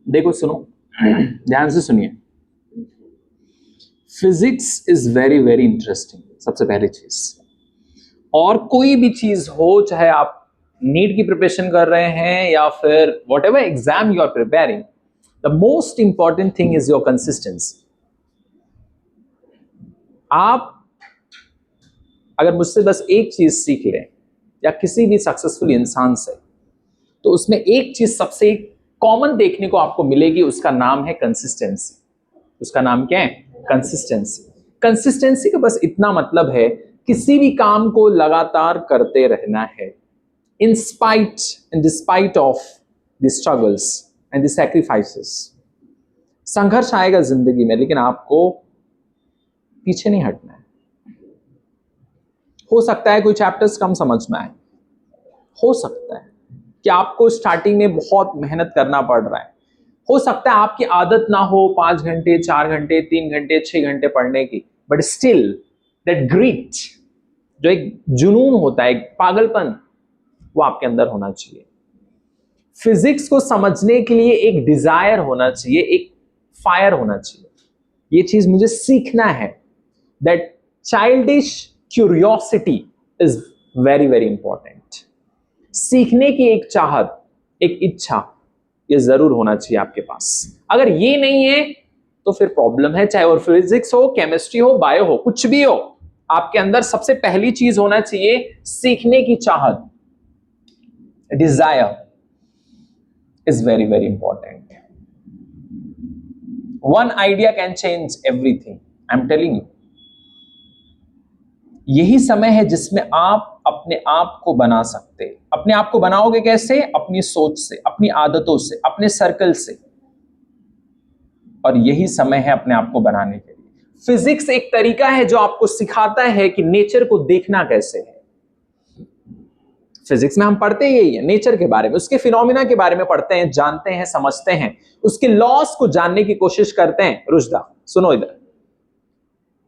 देखो सुनो, ध्यान से सुनिए। Physics is very very interesting, सबसे पहली चीज। और कोई भी चीज हो, चाहे आप नीट की प्रिपरेशन कर रहे हैं या फिर whatever exam you are preparing, the most important thing is your consistency. आप अगर मुझसे बस एक चीज सीख लें या किसी भी सक्सेसफुल इंसान से, तो उसमें एक चीज सबसे कॉमन देखने को आपको मिलेगी, उसका नाम है कंसिस्टेंसी। उसका नाम क्या है? कंसिस्टेंसी। कंसिस्टेंसी का बस इतना मतलब है, किसी भी काम को लगातार करते रहना है, in despite of the struggles and the sacrifices. संघर्ष आएगा जिंदगी में, लेकिन आपको पीछे नहीं हटना है। हो सकता है कोई चैप्टर्स कम समझ में आए, हो सकता है कि आपको स्टार्टिंग में बहुत मेहनत करना पड़ रहा है, हो सकता है आपकी आदत ना हो 5 घंटे 4 घंटे 3 घंटे 6 घंटे पढ़ने की, बट स्टिल दैट ग्रिट, जो एक जुनून होता है, एक पागलपन, वो आपके अंदर होना चाहिए। फिजिक्स को समझने के लिए एक डिजायर होना चाहिए, एक फायर होना चाहिए। ये चीज मुझे सीखना है। That childish curiosity is very very important. सीखने की एक चाहत, एक इच्छा, ये जरूर होना चाहिए आपके पास। अगर ये नहीं है तो फिर प्रॉब्लम है। चाहे वो फिजिक्स हो, केमिस्ट्री हो, बायो हो, कुछ भी हो, आपके अंदर सबसे पहली चीज होना चाहिए सीखने की चाहत। Desire is very very important. One idea can change everything, I am telling you. यही समय है जिसमें आप अपने आप को बना सकते। अपने आप को बनाओगे कैसे? अपनी सोच से, अपनी आदतों से, अपने सर्कल से। और यही समय है अपने आप को बनाने के लिए। फिजिक्स एक तरीका है जो आपको सिखाता है कि नेचर को देखना कैसे है। फिजिक्स में हम पढ़ते यही है, नेचर के बारे में, उसके फिनोमिना के बारे में पढ़ते हैं, जानते हैं, समझते हैं, उसके लॉस को जानने की कोशिश करते हैं। रुजदा सुनो इधर,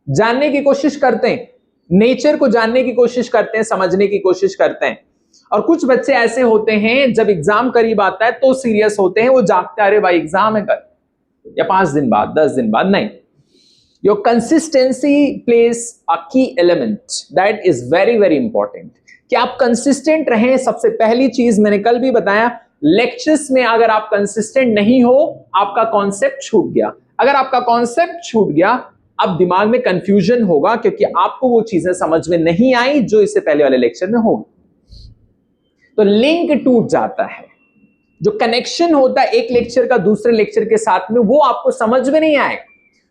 जानने की कोशिश करते हैं, नेचर को जानने की कोशिश करते हैं, समझने की कोशिश करते हैं। और कुछ बच्चे ऐसे होते हैं, जब एग्जाम करीब आता है तो सीरियस होते हैं, वो जागते हैं, अरे भाई एग्जाम है कल या 5 दिन बाद, 10 दिन बाद। नहीं, योर कंसिस्टेंसी प्लेस अ की element, that is very very important. कि आप कंसिस्टेंट रहें। सबसे पहली चीज मैंने कल भी बताया, लेक्चर्स में अगर आप कंसिस्टेंट नहीं हो, आपका कॉन्सेप्ट छूट गया। अगर आपका कॉन्सेप्ट छूट गया, अब दिमाग में कंफ्यूजन होगा, क्योंकि आपको वो चीजें समझ में नहीं आई जो इससे पहले वाले लेक्चर में होगी। तो लिंक टूट जाता है, जो कनेक्शन होता है एक लेक्चर का दूसरे लेक्चर के साथ में, वो आपको समझ में नहीं आएगा।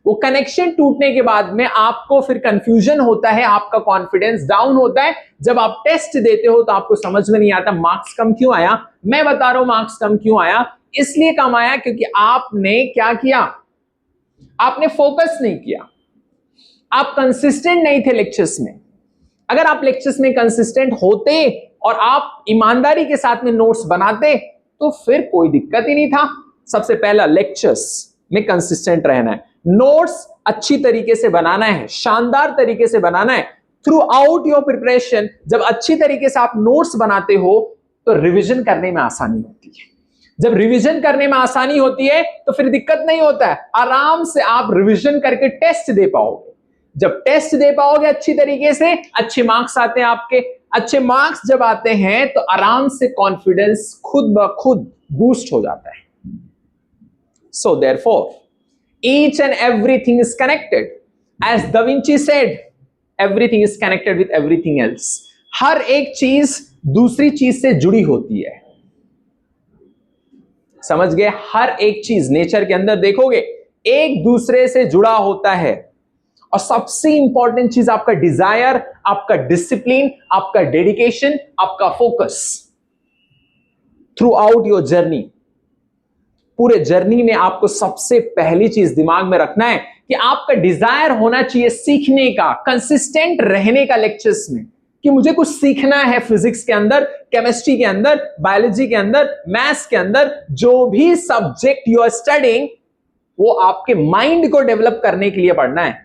वो कनेक्शन टूटने के बाद में आपको फिर कंफ्यूजन होता है, आपका कॉन्फिडेंस डाउन होता है। जब आप टेस्ट देते हो तो आपको समझ में नहीं आता मार्क्स कम क्यों आया। मैं बता रहा हूं मार्क्स कम क्यों आया, इसलिए कम आया क्योंकि आपने क्या किया, आपने फोकस नहीं किया, आप कंसिस्टेंट नहीं थे लेक्चर्स में। अगर आप लेक्चर्स में कंसिस्टेंट होते और आप ईमानदारी के साथ में नोट्स बनाते तो फिर कोई दिक्कत ही नहीं था। सबसे पहला लेक्चर्स में कंसिस्टेंट रहना है, नोट्स अच्छी तरीके से बनाना है, शानदार तरीके से बनाना है थ्रू आउट योर प्रिपरेशन। जब अच्छी तरीके से आप नोट्स बनाते हो तो रिवीजन करने में आसानी होती है। जब रिवीजन करने में आसानी होती है तो फिर दिक्कत नहीं होता है, आराम से आप रिवीजन करके टेस्ट दे पाओगे। जब टेस्ट दे पाओगे अच्छी तरीके से, अच्छे मार्क्स आते हैं आपके। अच्छे मार्क्स जब आते हैं तो आराम से कॉन्फिडेंस खुद ब खुद बूस्ट हो जाता है। So therefore each and everything is connected. As Da Vinci said, everything is connected with everything else. हर एक चीज दूसरी चीज से जुड़ी होती है। समझ गए? हर एक चीज नेचर के अंदर देखोगे एक दूसरे से जुड़ा होता है। और सबसे इंपॉर्टेंट चीज आपका डिजायर, आपका डिसिप्लिन, आपका डेडिकेशन, आपका focus through out your journey. पूरे जर्नी में आपको सबसे पहली चीज दिमाग में रखना है कि आपका डिजायर होना चाहिए सीखने का, कंसिस्टेंट रहने का लेक्चर्स में, कि मुझे कुछ सीखना है फिजिक्स के अंदर, केमिस्ट्री के अंदर, बायोलॉजी के अंदर, मैथ्स के अंदर, जो भी सब्जेक्ट यू आर स्टडिंग, वो आपके माइंड को डेवलप करने के लिए पढ़ना है।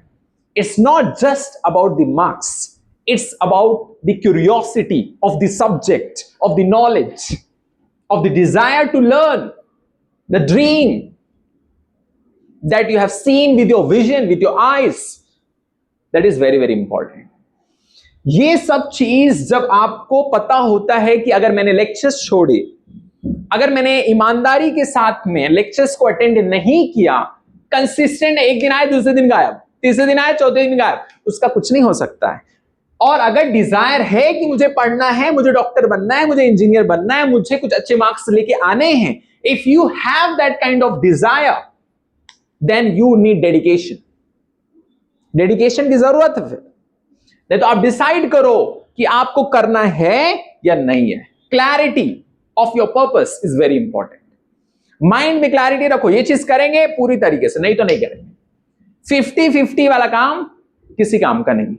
It's not just about the marks, it's about the curiosity of the subject, of the knowledge. of the desire to learn, the dream that you have seen with your vision, with your eyes, that is very, very important. ये सब चीज जब आपको पता होता है कि अगर मैंने लेक्चर्स छोड़े, अगर मैंने ईमानदारी के साथ में लेक्चर्स को अटेंड नहीं किया, कंसिस्टेंट, एक दिन आए दूसरे दिन गायब, तीसरे दिन आए चौथे दिन गायब, उसका कुछ नहीं हो सकता है। और अगर डिजायर है कि मुझे पढ़ना है, मुझे डॉक्टर बनना है, मुझे इंजीनियर बनना है, मुझे कुछ अच्छे मार्क्स लेके आने हैं, if you have that kind of desire, then you need dedication. Dedication की जरूरत है। फिर नहीं तो आप डिसाइड करो कि आपको करना है या नहीं है। Clarity of your purpose is very important. Mind में क्लैरिटी रखो, ये चीज करेंगे पूरी तरीके से, नहीं तो नहीं करेंगे। 50-50 वाला काम किसी काम का नहीं।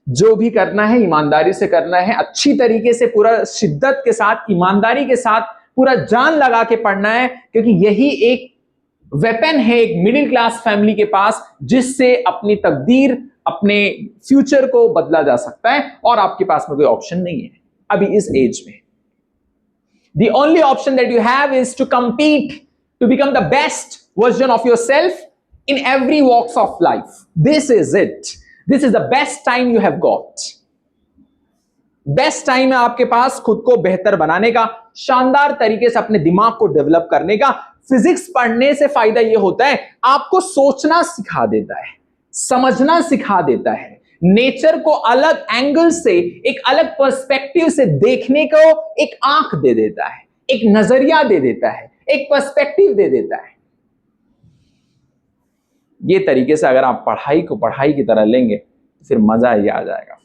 जो भी करना है ईमानदारी से करना है, अच्छी तरीके से, पूरा शिद्दत के साथ, ईमानदारी के साथ, पूरा जान लगा के पढ़ना है, क्योंकि यही एक वेपन है एक मिडिल क्लास फैमिली के पास, जिससे अपनी तकदीर, अपने फ्यूचर को बदला जा सकता है। और आपके पास में कोई ऑप्शन नहीं है अभी इस एज में। The only option that you have is to compete, to become the best version of yourself in every walks of life. This is it. This is the best time you have got. Best time है आपके पास खुद को बेहतर बनाने का, शानदार तरीके से अपने दिमाग को डेवलप करने का। फिजिक्स पढ़ने से फायदा यह होता है, आपको सोचना सिखा देता है, समझना सिखा देता है, नेचर को अलग एंगल से, एक अलग पर्सपेक्टिव से देखने को एक आंख दे देता है, एक नजरिया दे देता है, एक पर्सपेक्टिव दे देता है। ये तरीके से अगर आप पढ़ाई को पढ़ाई की तरह लेंगे तो फिर मजा ही आ जाएगा।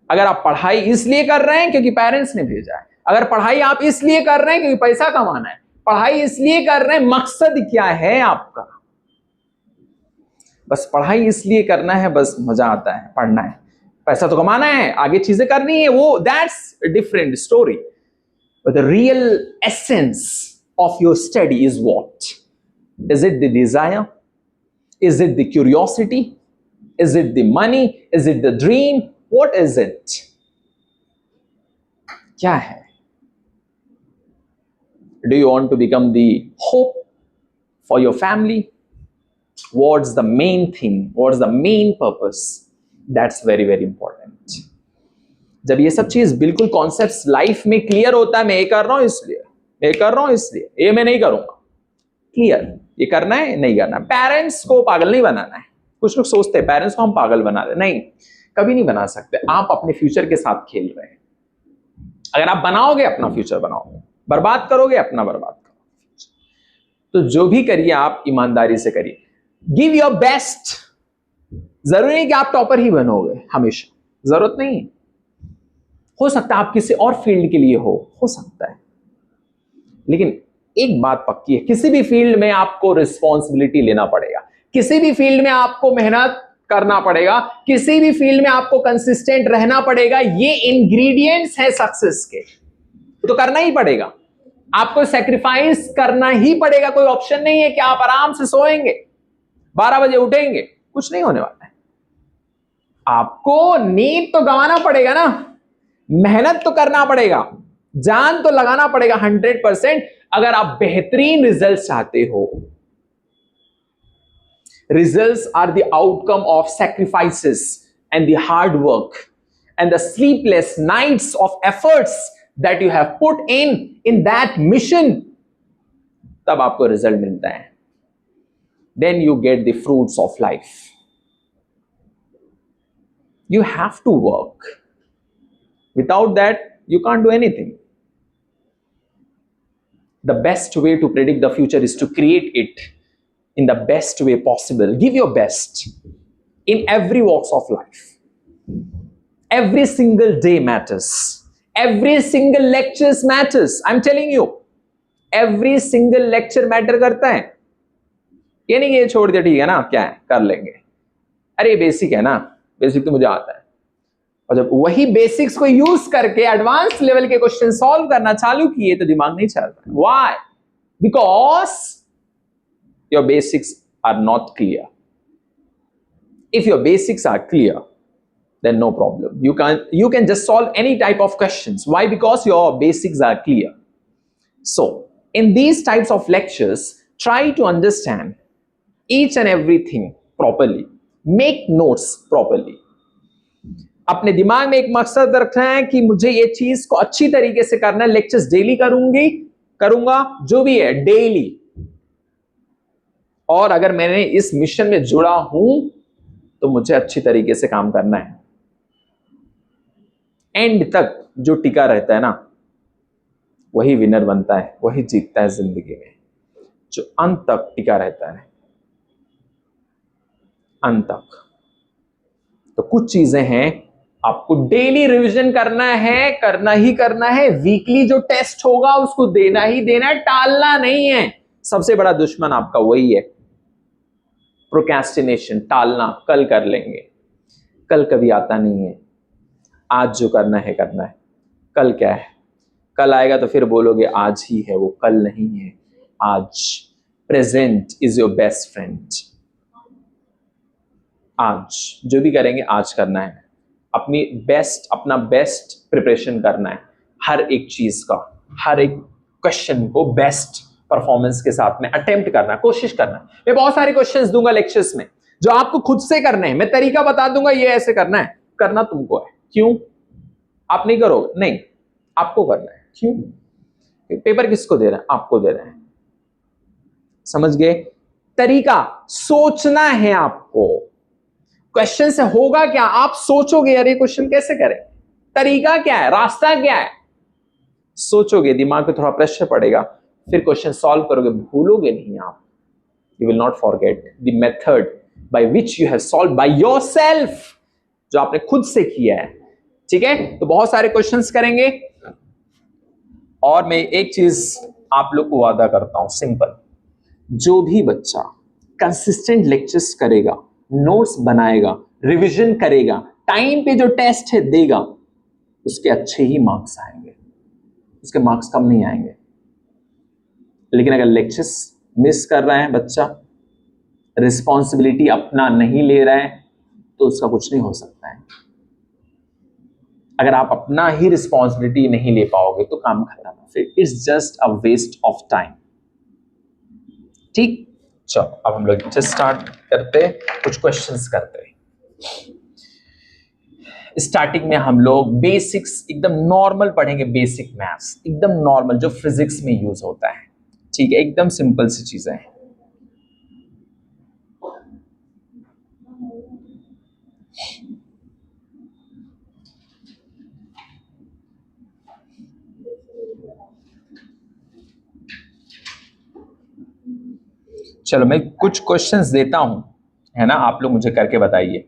अगर आप पढ़ाई इसलिए कर रहे हैं क्योंकि पेरेंट्स ने भेजा है, अगर पढ़ाई आप इसलिए कर रहे हैं क्योंकि पैसा कमाना है, पढ़ाई इसलिए कर रहे हैं, मकसद क्या है आपका? बस पढ़ाई इसलिए करना है, बस मजा आता है, पढ़ना है, पैसा तो कमाना है, आगे चीजें करनी है, वो that's different story. But the real essence of your study is what? Is it the desire? Is it the curiosity? Is it the money? Is it the dream? What is it? क्या है? Do you want to become the hope for your family? What's the main thing? What's the main purpose? That's very, very important. जब ये सब चीज बिल्कुल concepts life में clear होता है, मैं ये कर रहा हूं इसलिए, ये कर रहा हूं इसलिए, ये मैं नहीं करूंगा, क्लियर, ये करना है नहीं करना। पेरेंट्स को पागल नहीं बनाना है। कुछ लोग सोचते हैं पेरेंट्स को हम पागल बना दे, नहीं, कभी नहीं बना सकते। आप अपने फ्यूचर के साथ खेल रहे हैं। अगर आप बनाओगे अपना फ्यूचर बनाओगे, बर्बाद करोगे अपना बर्बाद करोगे। तो जो भी करिए आप ईमानदारी से करिए, गिव योर बेस्ट। जरूरी नहीं कि आप टॉपर ही बनोगे हमेशा, जरूरत नहीं। हो सकता है आप किसी और फील्ड के लिए हो सकता है, लेकिन एक बात पक्की है, किसी भी फील्ड में आपको रिस्पॉन्सिबिलिटी लेना पड़ेगा, किसी भी फील्ड में आपको मेहनत करना पड़ेगा, किसी भी फील्ड में आपको कंसिस्टेंट रहना पड़ेगा। ये इंग्रेडिएंट्स है सक्सेस के, तो करना ही पड़ेगा, आपको सेक्रीफाइस करना ही पड़ेगा। कोई ऑप्शन नहीं है कि आप आराम से सोएंगे, 12 बजे उठेंगे, कुछ नहीं होने वाला है। आपको नींद तो गंवाना पड़ेगा ना, मेहनत तो करना पड़ेगा, जान तो लगाना पड़ेगा 100%, अगर आप बेहतरीन रिजल्ट चाहते हो। Results are the outcome of sacrifices and the hard work and the sleepless nights of efforts that you have put in that mission, तब आपको रिजल्ट मिलता है। Then you get the fruits of life. You have to work. Without that, you can't do anything. The best way to predict the future is to create it in the best way possible. Give your best in every walks of life. Every single day matters. Every single lectures matters. I'm telling you, every single lecture matter करता है। ये नहीं कि ये छोड़ दिया, ठीक है ना, क्या है कर लेंगे, अरे बेसिक है ना, बेसिक तो मुझे आता है। और जब वही बेसिक्स को यूज करके एडवांस लेवल के क्वेश्चन सॉल्व करना चालू किए तो दिमाग नहीं चलता। Why? Because your basics are not clear. If your basics are clear, then no problem. You can just solve any type of questions. Why? Because your basics are clear. So in these types of lectures, try to understand each and everything properly. Make notes properly. अपने दिमाग में एक मकसद रखना है कि मुझे ये चीज को अच्छी तरीके से करना है. लेक्चर्स डेली करूंगा जो भी है डेली. और अगर मैंने इस मिशन में जुड़ा हूं तो मुझे अच्छी तरीके से काम करना है. एंड तक जो टिका रहता है ना, वही विनर बनता है, वही जीतता है जिंदगी में. जो अंत तक टिका रहता है, अंत तक. तो कुछ चीजें हैं आपको डेली रिवीजन करना है, करना ही करना है. वीकली जो टेस्ट होगा उसको देना ही देना है, टालना नहीं है. सबसे बड़ा दुश्मन आपका वही है, प्रोक्रेस्टिनेशन, टालना. कल कर लेंगे. कल कभी आता नहीं है. आज जो करना है करना है. कल क्या है? कल आएगा तो फिर बोलोगे आज ही है, वो कल नहीं है. आज. Present is your best friend. आज जो भी करेंगे आज करना है. अपना बेस्ट प्रिपरेशन करना है हर एक चीज का. हर एक क्वेश्चन को बेस्ट परफॉर्मेंस के साथ में अटेम्प्ट करना है, कोशिश करना है. मैं बहुत सारे क्वेश्चंस दूंगा लेक्चर्स में जो आपको खुद से करने हैं. मैं तरीका बता दूंगा, ये ऐसे करना है. करना तुमको है. क्यों? आप नहीं करोगे? नहीं, आपको करना है. क्यों? पेपर किसको दे रहे हैं? आपको दे रहे हैं. समझ गए? तरीका सोचना है आपको. क्वेश्चन से होगा क्या? आप सोचोगे अरे क्वेश्चन कैसे करें. तरीका क्या है? रास्ता क्या है? सोचोगे, दिमाग पे थोड़ा प्रेशर पड़ेगा, फिर क्वेश्चन सॉल्व करोगे. भूलोगे नहीं आप. You will not forget the method by which you have solve by yourself, जो आपने खुद से किया है. ठीक है? तो बहुत सारे क्वेश्चंस करेंगे. और मैं एक चीज आप लोग को वादा करता हूं, सिंपल. जो भी बच्चा कंसिस्टेंट लेक्चर्स करेगा, नोट्स बनाएगा, रिवीजन करेगा, टाइम पे जो टेस्ट है देगा, उसके अच्छे ही मार्क्स आएंगे. उसके मार्क्स कम नहीं आएंगे. लेकिन अगर लेक्चर्स मिस कर रहा है बच्चा, रिस्पॉन्सिबिलिटी अपना नहीं ले रहा है, तो उसका कुछ नहीं हो सकता है. अगर आप अपना ही रिस्पॉन्सिबिलिटी नहीं ले पाओगे तो काम खत्म. फिर it's just a waste of time. ठीक? चलो अब हम लोग लेक्चर स्टार्ट करते, कुछ क्वेश्चंस करते हैं. स्टार्टिंग में हम लोग बेसिक्स एकदम नॉर्मल पढ़ेंगे. बेसिक मैथ्स एकदम नॉर्मल, जो फिजिक्स में यूज होता है. ठीक है? एकदम सिंपल सी चीजें हैं. चलो मैं कुछ क्वेश्चंस देता हूं, है ना. आप लोग मुझे करके बताइए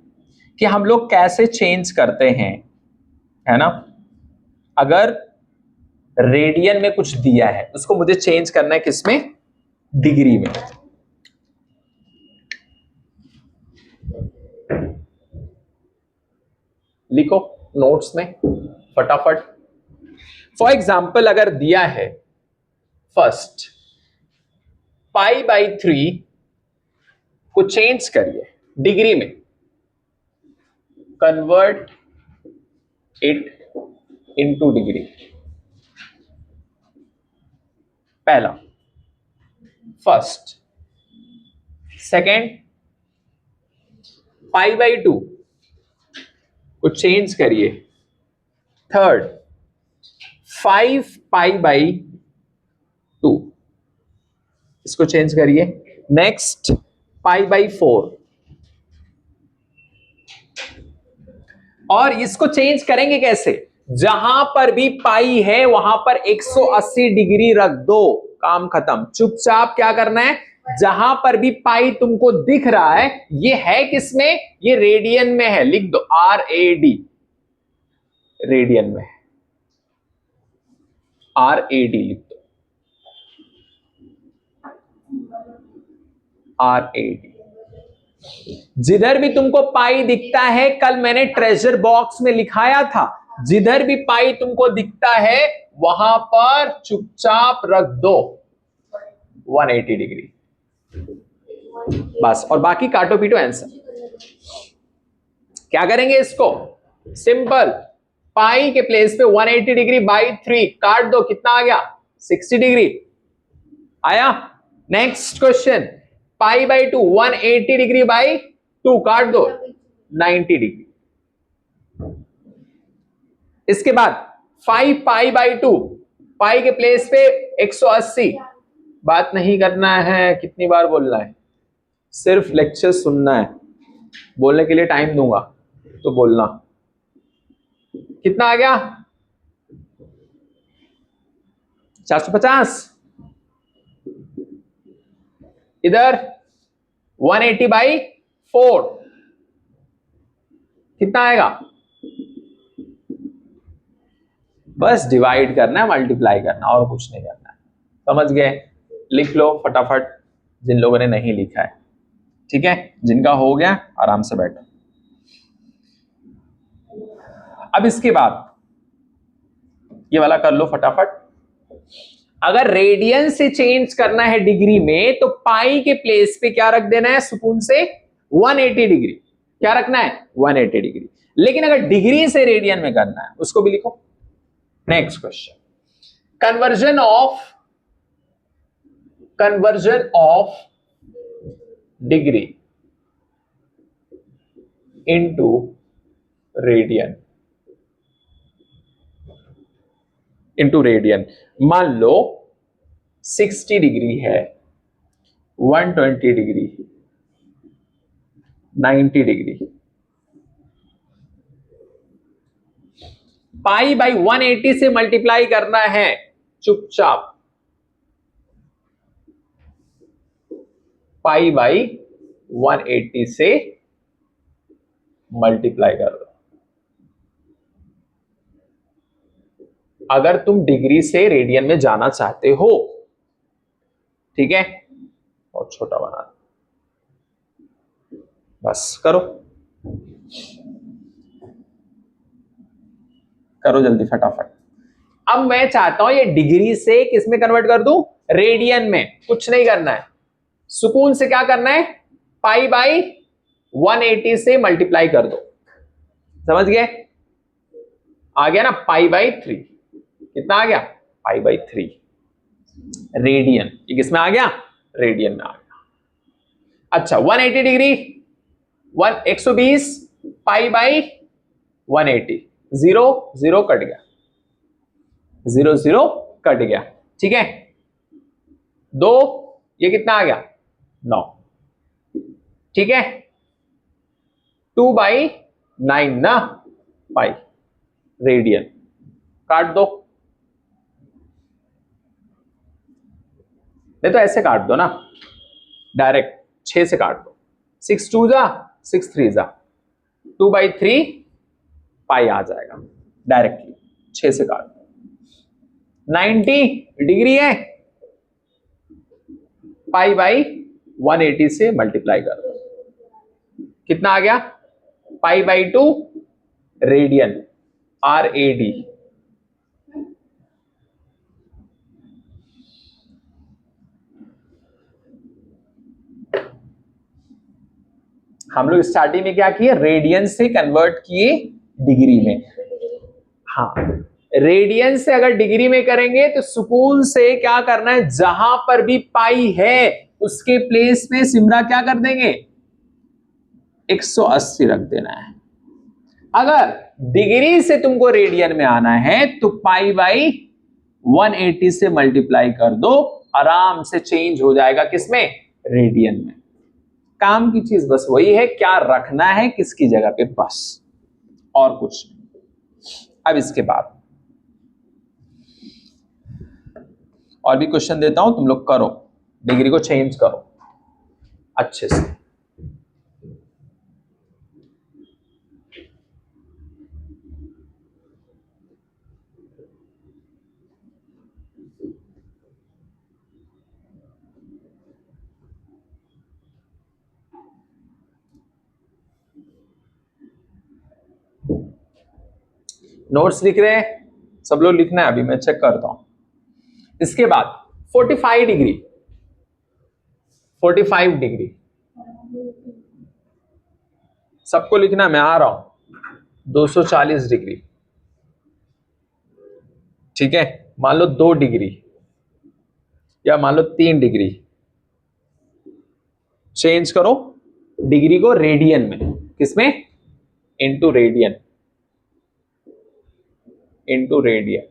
कि हम लोग कैसे चेंज करते हैं, है ना. अगर रेडियन में कुछ दिया है, उसको मुझे चेंज करना है किसमें? डिग्री में. लिखो नोट्स में फटाफट. फॉर एग्जाम्पल अगर दिया है फर्स्ट π/3 को चेंज करिए डिग्री में. Convert it into degree. पहला फर्स्ट. सेकेंड π/2 को चेंज करिए. थर्ड 5π/2 इसको चेंज करिए. नेक्स्ट π/4 और इसको चेंज करेंगे कैसे? जहां पर भी पाई है वहां पर 180 डिग्री रख दो. काम खत्म. चुपचाप क्या करना है? जहां पर भी पाई तुमको दिख रहा है, ये है किसमें? ये रेडियन में है. लिख दो RAD. रेडियन में RAD लिख दो. RAD. जिधर भी तुमको पाई दिखता है, कल मैंने ट्रेजर बॉक्स में लिखाया था, जिधर भी पाई तुमको दिखता है वहां पर चुपचाप रख दो 180 डिग्री. बस. और बाकी काटो पीटो आंसर. क्या करेंगे इसको? सिंपल, पाई के प्लेस पे 180 डिग्री बाई 3 काट दो, कितना आ गया 60 डिग्री आया। Next question, pi by 2 180 degree by 2 काट दो 90 डिग्री। इसके बाद 5 पाई बाई 2, पाई के प्लेस पे 180, बात नहीं करना है, कितनी बार बोलना है, सिर्फ लेक्चर सुनना है, बोलने के लिए टाइम दूंगा तो बोलना। कितना आ गया 450, इधर 180 बाई 4 कितना आएगा, बस डिवाइड करना है, मल्टीप्लाई करना, और कुछ नहीं करना है। समझ गए? लिख लो फटाफट जिन लोगों ने नहीं लिखा है, ठीक है, जिनका हो गया आराम से बैठो। अब इसके बाद ये वाला कर लो फटाफट। अगर रेडियन से चेंज करना है डिग्री में तो पाई के प्लेस पे क्या रख देना है, सुकून से 180 डिग्री, क्या रखना है 180 डिग्री। लेकिन अगर डिग्री से रेडियन में करना है उसको भी लिखो। Next question, conversion of degree into radian, मान लो 60 डिग्री है, 120 डिग्री, 90 डिग्री, पाई बाई 180 से मल्टीप्लाई करना है, चुपचाप पाई बाई 180 से मल्टीप्लाई कर दो। अगर तुम डिग्री से रेडियन में जाना चाहते हो, ठीक है, और छोटा बना दो, बस करो जल्दी फटाफट। अब मैं चाहता हूं ये डिग्री से किस में कन्वर्ट कर दूं, रेडियन में। कुछ नहीं करना है, सुकून से क्या करना है, पाई बाई 180 से मल्टीप्लाई कर दो। समझ गए? आ गया ना पाई बाई 3, कितना आ गया पाई बाई 3 रेडियन। ये किसमें आ गया, रेडियन में आ गया। अच्छा 180 डिग्री 120 पाई बाई 180, 0 0 कट गया, 0 0 कट गया, ठीक है। 2 ये कितना आ गया 9, ठीक है। 2 बाई 9 ना पाई रेडियन, काट दो, नहीं तो ऐसे काट दो ना डायरेक्ट, 6 से काट दो, 6 2 जा 6 3 जा, 2 बाई 3 पाई आ जाएगा डायरेक्टली, 6 से काट दो। 90 डिग्री है, पाई बाई 180 से मल्टीप्लाई कर दो, कितना आ गया पाई बाई 2 रेडियन, RAD। हम लोग स्टार्टिंग में क्या किए, रेडियन से कन्वर्ट किए डिग्री में। हाँ, रेडियन से अगर डिग्री में करेंगे तो सुकून से क्या करना है, जहां पर भी पाई है उसके प्लेस में सिमरा क्या कर देंगे 180 रख देना है। अगर डिग्री से तुमको रेडियन में आना है तो पाई बाई 180 से मल्टीप्लाई कर दो, आराम से चेंज हो जाएगा किसमें, रेडियन में। काम की चीज बस वही है, क्या रखना है किसकी जगह पे, बस और कुछ नहीं। अब इसके बाद और भी क्वेश्चन देता हूं, तुम लोग करो, डिग्री को चेंज करो अच्छे से। नोट्स लिख रहे हैं सब लोग, लिखना है, अभी मैं चेक करता हूं। इसके बाद 45 डिग्री, 45 डिग्री सबको लिखना है, मैं आ रहा हूं, 240 डिग्री, ठीक है, मान लो 2 डिग्री या मान लो 3 डिग्री, चेंज करो डिग्री को रेडियन में, किसमें, into radian, into radian,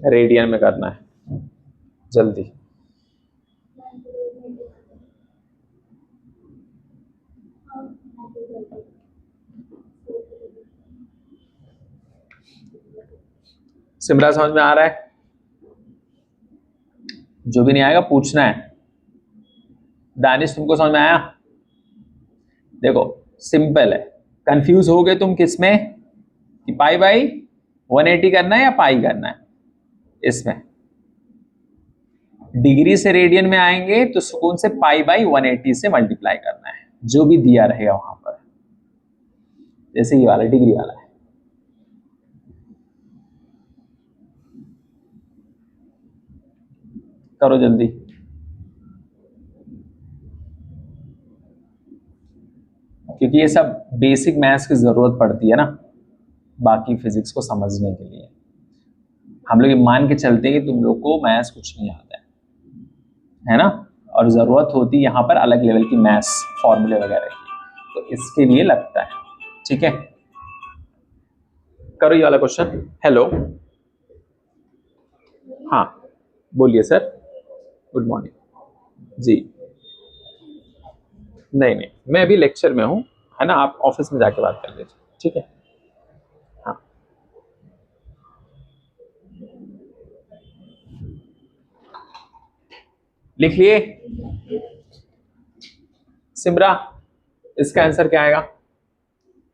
radian में करना है जल्दी। सिमरा समझ में आ रहा है? जो भी नहीं आएगा पूछना है। दानिश तुमको समझ में आया? देखो सिंपल है, कंफ्यूज हो गए तुम किसमें कि पाई बाई 180 करना है या पाई करना है। इसमें डिग्री से रेडियन में आएंगे तो सुकून से पाई बाई 180 से मल्टीप्लाई करना है, जो भी दिया रहेगा वहां पर, जैसे ये वाला डिग्री वाला है। करो जल्दी, क्योंकि ये सब बेसिक मैथ्स की जरूरत पड़ती है ना बाकी फिजिक्स को समझने के लिए। हम लोग ये मान के चलते हैं कि तुम लोग को मैथ्स कुछ नहीं आता है ना, और जरूरत होती है यहाँ पर अलग लेवल की मैथ्स फॉर्मूले वगैरह की, तो इसके लिए लगता है, ठीक है। करो ये वाला क्वेश्चन। हेलो, हाँ बोलिए सर, गुड मॉर्निंग जी। नहीं नहीं, मैं अभी लेक्चर में हूँ, है ना, आप ऑफिस में जाके बात कर लीजिए, ठीक है। हाँ लिख लिए? सिमरा इसका आंसर क्या आएगा,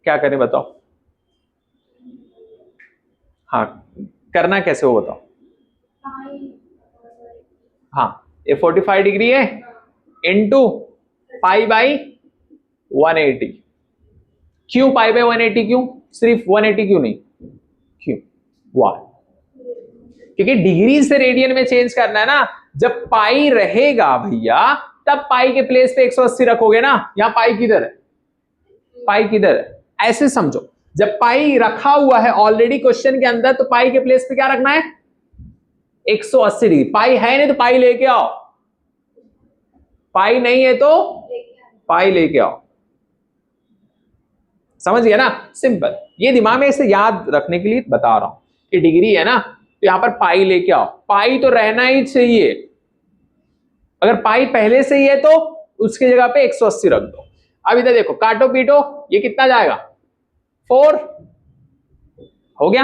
क्या करें बताओ? हाँ करना कैसे हो बताओ? हाँ ये 45 डिग्री है इनटू पाई बाई 180। क्यों पाई बाई 180? क्यों सिर्फ 180 क्यों नहीं? क्यों? वाई, क्योंकि डिग्री से रेडियन में चेंज करना है ना। जब पाई रहेगा भैया तब पाई के प्लेस पे 180 रखोगे ना। यहां पाई किधर है? पाई किधर है? ऐसे समझो, जब पाई रखा हुआ है ऑलरेडी क्वेश्चन के अंदर, तो पाई के प्लेस पे क्या रखना है? 180 डिग्री। पाई है नहीं तो पाई लेके आओ, पाई नहीं है तो पाई लेके आओ। समझ गया ना? सिंपल, ये दिमाग में इसे याद रखने के लिए बता रहा हूं कि डिग्री है ना तो यहां पर पाई लेके आओ। पाई तो रहना ही चाहिए, अगर पाई पहले से ही है तो उसकी जगह पे 180 रख दो। अब इधर देखो, काटो पीटो, ये कितना जाएगा? 4 हो गया।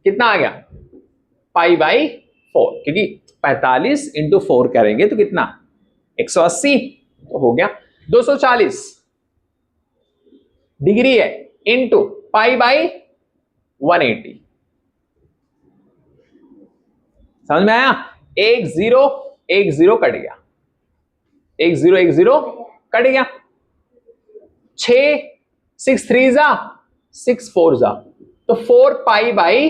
कितना आ गया? पाई बाई 4, क्योंकि 45 इंटू 4 करेंगे तो कितना? 180, तो हो गया 240 डिग्री है इंटू पाई बाई 180। समझ में आया? एक जीरो कट गया, एक जीरो कट गया। 6 3 जा 6 4 जा, तो 4 पाई बाई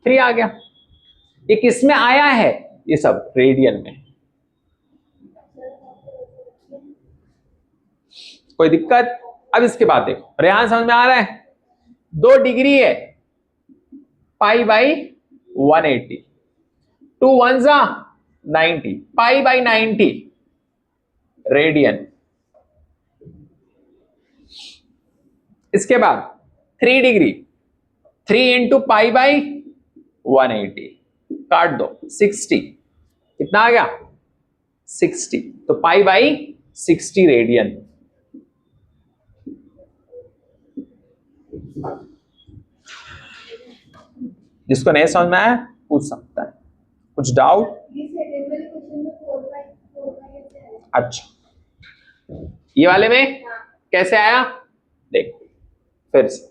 3 आ गया। ये किस में आया है? ये सब रेडियन में। कोई दिक्कत? अब इसके बाद देखो, रेहान समझ में आ रहा है? 2 डिग्री है, पाई बाई 180, 2 1 जा 90, पाई बाई 90 रेडियन। इसके बाद 3 डिग्री, 3 इंटू पाई बाई 180, काट दो 60, कितना आ गया? 60, तो पाई बाई 60 रेडियन। जिसको नहीं समझ में आया पूछ सकता है, कुछ डाउट? अच्छा, ये वाले में कैसे आया देखो फिर से,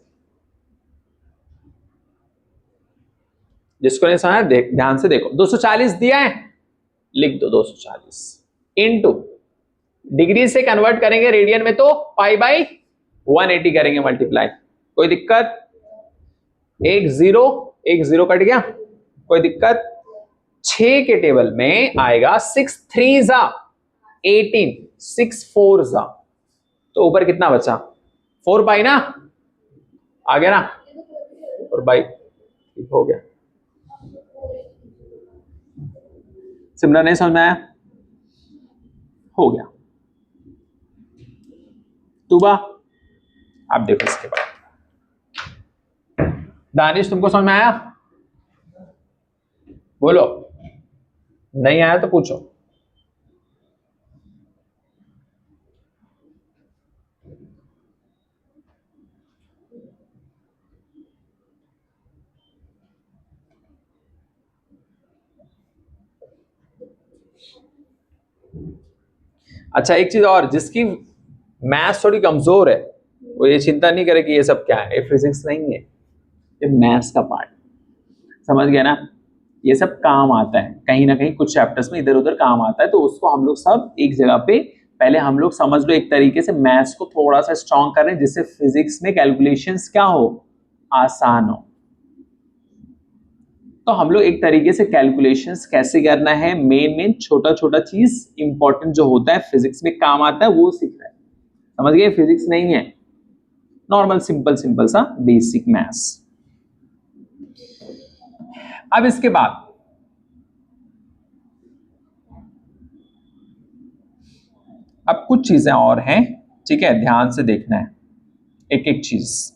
जिसको नहीं समझा ध्यान से देखो। 240 दिया है, लिख दो 240 इंटू डिग्री से कन्वर्ट करेंगे रेडियन में तो पाई बाई 180 करेंगे मल्टीप्लाई। कोई दिक्कत? एक जीरो कट गया, कोई दिक्कत? 6 के टेबल में आएगा 6 3 जा 18, 6 4 जा, तो ऊपर कितना बचा? 4 बाई ना, आ गया ना, और बाई हो गया। सिमरन नहीं समझ में आया? हो गया। तुबा आप देखो इसके बाद। दानिश तुमको समझ में आया? बोलो, नहीं आया तो पूछो। अच्छा एक चीज और, जिसकी मैथ्स थोड़ी कमजोर है वो ये चिंता नहीं करे कि ये सब क्या है, ये फिजिक्स नहीं है, ये मैथ्स का पार्ट, समझ गया ना? ये सब काम आता है कहीं ना कहीं, कुछ चैप्टर्स में इधर उधर काम आता है, तो उसको हम लोग सब एक जगह पे पहले हम लोग समझ लो, एक तरीके से मैथ्स को थोड़ा सा स्ट्रॉन्ग कर रहे हैं जिससे फिजिक्स में कैलकुलेशंस क्या हो, आसान हो। तो हम लोग एक तरीके से कैलकुलेशंस कैसे करना है, मेन छोटा छोटा चीज इंपॉर्टेंट जो होता है फिजिक्स में काम आता है वो सीख रहे हैं, समझ गए? फिजिक्स नहीं है, नॉर्मल सिंपल सिंपल सा बेसिक मैथ्स। अब इसके बाद अब कुछ चीजें और हैं, ठीक है, ध्यान से देखना है एक एक चीज।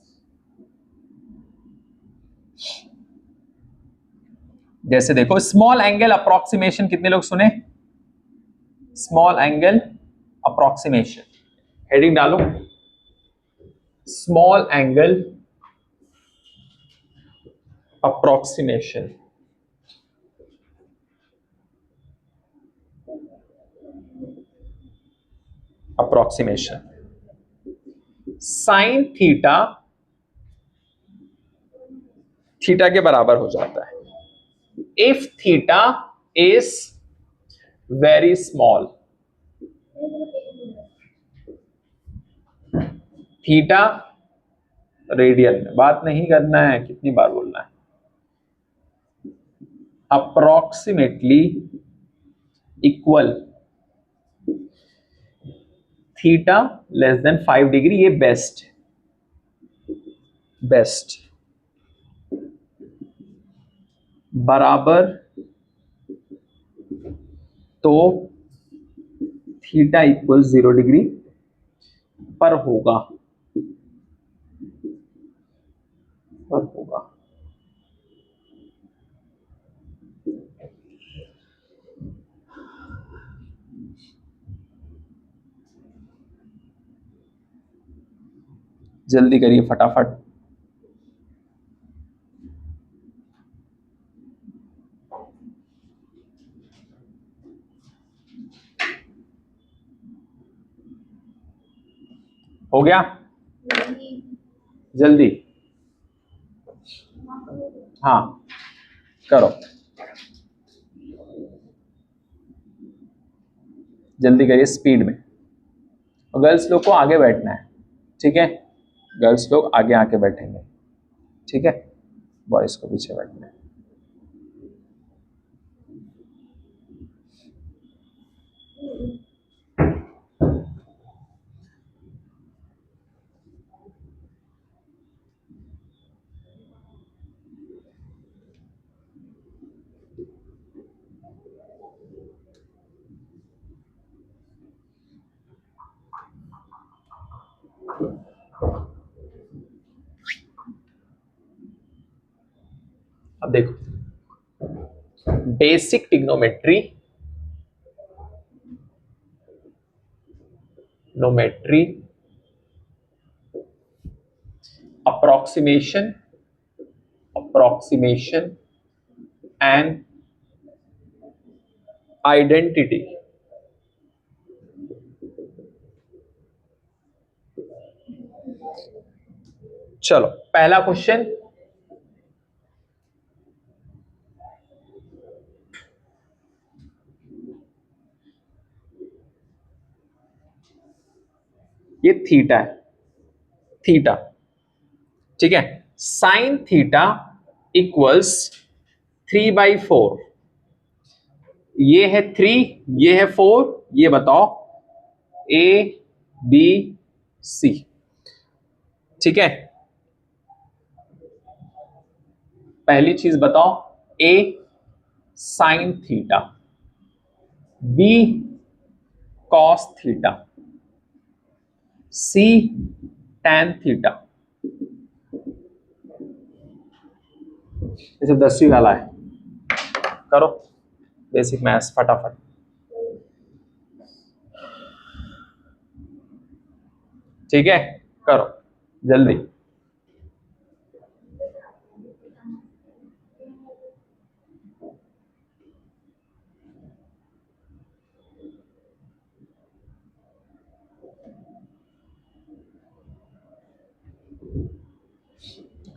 जैसे देखो, स्मॉल एंगल अप्रोक्सीमेशन, कितने लोग सुने? स्मॉल एंगल अप्रोक्सीमेशन, हेडिंग डालो, small angle approximation. Approximation, sine theta theta के बराबर हो जाता है if theta is very small. Theta radian में, बात नहीं करना है, कितनी बार बोलना है? Approximately equal theta less than 5 degree, ये बेस्ट बराबर, तो थीटा इक्वल 0 डिग्री पर होगा, जल्दी करिए फटाफट। हो गया? जल्दी, हाँ करो, जल्दी करिए स्पीड में। गर्ल्स लोग को आगे बैठना है, ठीक है? गर्ल्स लोग आगे आके बैठेंगे, ठीक है? बॉयज को पीछे बैठना है। अब देखो, basic trigonometry approximation and identity। चलो पहला क्वेश्चन, ये थीटा है, थीटा, ठीक है? साइन थीटा इक्वल्स 3/4, ये है 3, ये है 4, ये बताओ A B C, ठीक है। पहली चीज बताओ, A sine theta, B cos theta, C tan theta. ये सब 10वीं वाला है, करो बेसिक मैथ्स फटाफट। ठीक है, करो जल्दी।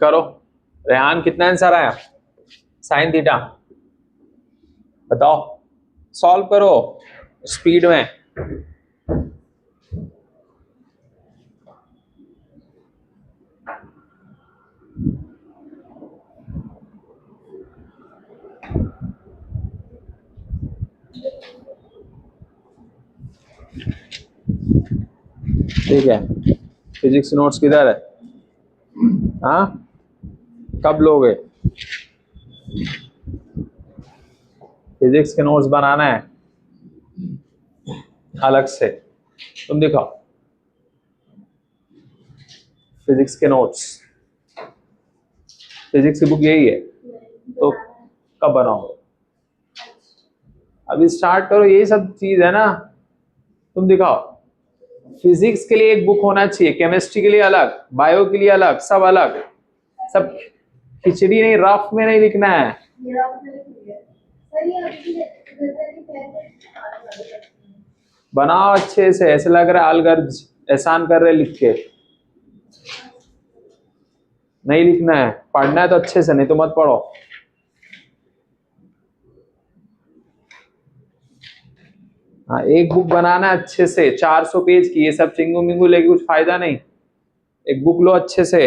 करो। रेहान कितना आंसर आया? साइन थीटा बताओ, सॉल्व करो स्पीड में। ठीक है, फिजिक्स नोट्स किधर है? हाँ, कब लोगे? फिजिक्स के नोट्स बनाना है अलग से, तुम दिखाओ फिजिक्स के नोट्स। फिजिक्स की बुक यही है तो कब बनाओ? अभी स्टार्ट करो, यही सब चीज है ना, तुम दिखाओ। फिजिक्स के लिए एक बुक होना चाहिए, केमिस्ट्री के लिए अलग, बायो के लिए अलग, सब अलग। सब खिचड़ी नहीं, रफ में नहीं लिखना है। बनाओ अच्छे से, ऐसे लग रहा है अलगर्ज एहसान कर रहे लिख के। नहीं लिखना है, पढ़ना है तो अच्छे से, नहीं तो मत पढ़ो। हाँ, एक बुक बनाना है अच्छे से 400 पेज की, ये सब चिंगू मिंगू लेके कुछ फायदा नहीं। एक बुक लो अच्छे से,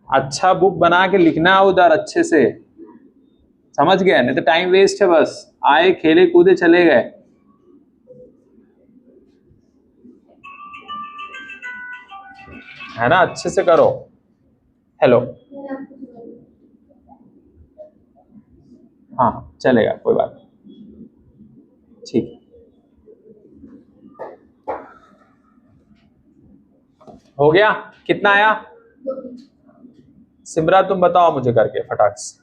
अच्छा बुक बना के लिखना है उधर अच्छे से, समझ गया? नहीं तो टाइम वेस्ट है, बस आए खेले कूदे चले गए। है ना, अच्छे से करो। हेलो, हाँ चलेगा, कोई बात नहीं, ठीक। हो गया? कितना आया सिमरा, तुम बताओ मुझे करके फटाक से।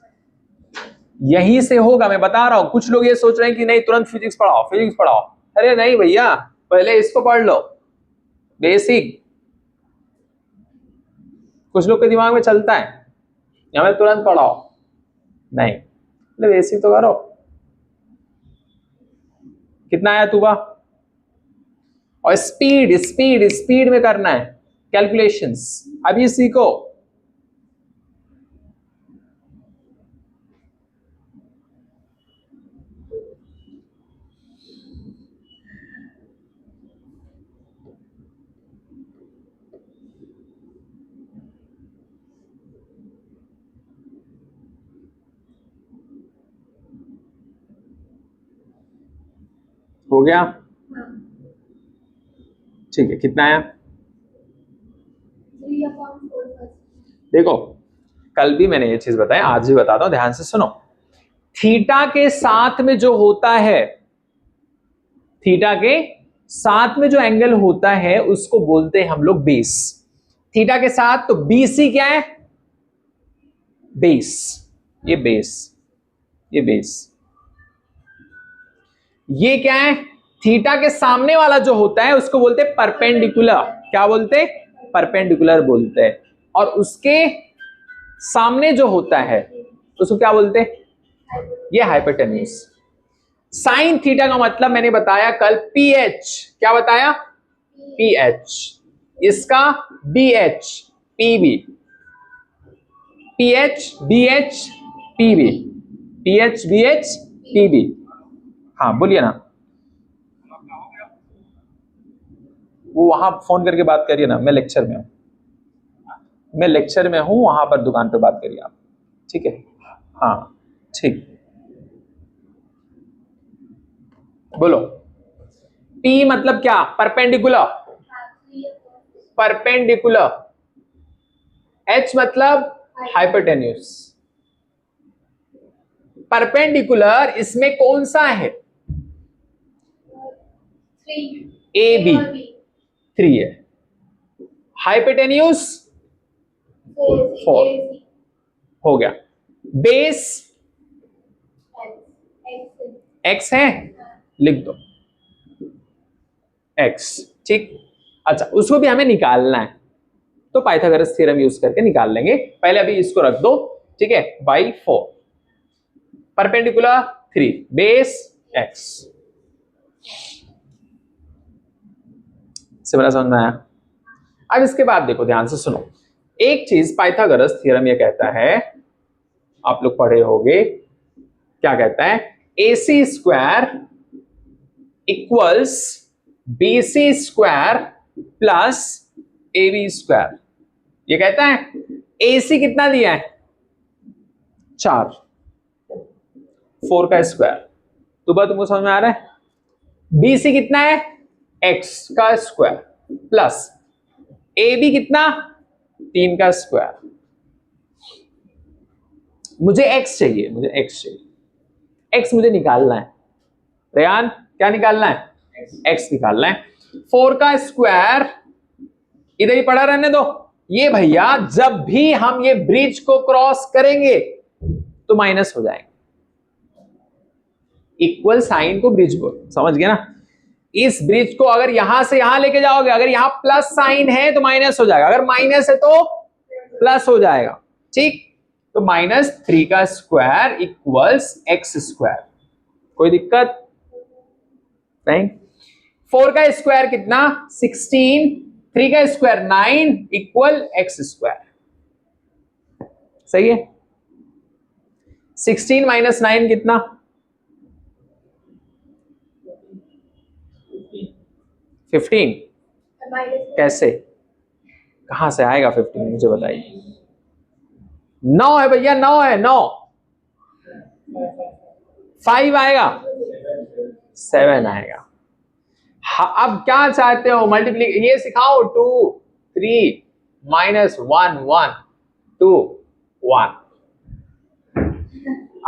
यहीं से होगा, मैं बता रहा हूं। कुछ लोग ये सोच रहे हैं कि नहीं तुरंत फिजिक्स पढ़ाओ, फिजिक्स पढ़ाओ। अरे नहीं भैया, पहले इसको पढ़ लो बेसिक। कुछ लोग के दिमाग में चलता है हमें तुरंत पढ़ाओ, नहीं बेसिक तो करो। कितना आया तुबा? और स्पीड स्पीड स्पीड में करना है कैलकुलेशंस, अभी सीखो। हो गया? ठीक है, कितना आया? देखो, कल भी मैंने ये चीज बताई, आज भी बताता हूं, ध्यान से सुनो। थीटा के साथ में जो होता है, थीटा के साथ में जो एंगल होता है उसको बोलते हैं हम लोग बेस। थीटा के साथ, तो बीसी क्या है? बेस। ये बेस, ये बेस। ये क्या है? थीटा के सामने वाला जो होता है उसको बोलते हैं परपेंडिकुलर। क्या बोलते हैं? परपेंडिकुलर बोलते हैं। और उसके सामने जो होता है उसको क्या बोलते हैं? ये हाइपोटेन्यूज। साइन थीटा का मतलब मैंने बताया कल, पीएच। क्या बताया? पीएच। इसका BH, PB, PH BH PB, PH BH PB. हाँ बोलिए ना, वो वहां फोन करके बात करिए ना, मैं लेक्चर में हूं, मैं लेक्चर में हूं, वहां पर दुकान पे बात करिए आप, ठीक है? हाँ, ठीक, बोलो। पी मतलब क्या? Perpendicular, perpendicular. एच मतलब हाइपोटेन्यूज। परपेंडिकुलर इसमें कौन सा है? ए बी, 3 है। हाइपोटेन्यूज 4 हो गया। बेस एक्स है, लिख दो एक्स। ठीक, अच्छा उसको भी हमें निकालना है तो पाइथागोरस थ्योरम यूज करके निकाल लेंगे। पहले अभी इसको रख दो, ठीक है, बाई 4, परपेंडिकुलर 3, बेस एक्स। समझ में आया? अब इसके बाद देखो, ध्यान से सुनो। एक चीज पाइथागोरस थ्योरम ये कहता है, आप लोग पढ़े होंगे, क्या कहता है? AC square equals BC square plus AB square. ये कहता है AC कितना दिया है? 4, 4 का स्क्वायर। तो बात तुमको समझ में आ रहा है? BC कितना है? X का स्क्वायर प्लस AB कितना? 3 का स्क्वायर। मुझे X चाहिए, मुझे X चाहिए। X मुझे निकालना है। रेयान क्या निकालना है? X निकालना है। 4 का स्क्वायर इधर ही पड़ा रहने दो। ये भैया जब भी हम ये ब्रिज को क्रॉस करेंगे तो माइनस हो जाएंगे। इक्वल साइन को ब्रिज बोल, समझ गए ना? इस ब्रिज को अगर यहां से यहां लेके जाओगे, अगर यहां प्लस साइन है तो माइनस हो जाएगा, अगर माइनस है तो प्लस हो जाएगा। ठीक, तो -3 का स्क्वायर इक्वल्स एक्स स्क्वायर। कोई दिक्कत नहीं? 4 का स्क्वायर कितना? 16, 3 का स्क्वायर 9 इक्वल एक्स स्क्वायर। सही है? 16 - 9 कितना? 15। कैसे, कहां से आएगा 15? मुझे बताइए। 9 है भैया, 9 है, 9। 5 आएगा, 7 आएगा। अब क्या चाहते हो? मल्टीप्लीकेशन ये सिखाओ। 2, 3 -1 1 2 1।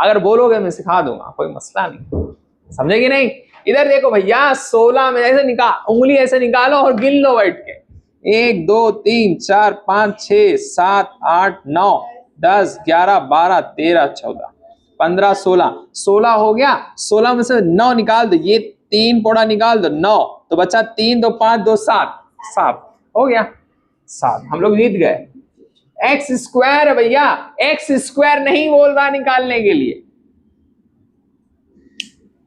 अगर बोलोगे मैं सिखा दूंगा, कोई मसला नहीं। समझेगी नहीं? इधर देखो भैया, 16 में ऐसे उंगली ऐसे निकालो और गिन लो बैठ के। 1 2 3 4 5 6 7 8 9 10 11 12 13 14 15 16। 16 हो गया। 16 में से 9 निकाल दो, ये 3 पोड़ा निकाल दो, 9 तो बचा 3 2 5 2 7 7 हो गया 7। हम लोग जीत गए। एक्स स्क्वायर है भैया, एक्स स्क्वायर नहीं बोल रहा निकालने के लिए।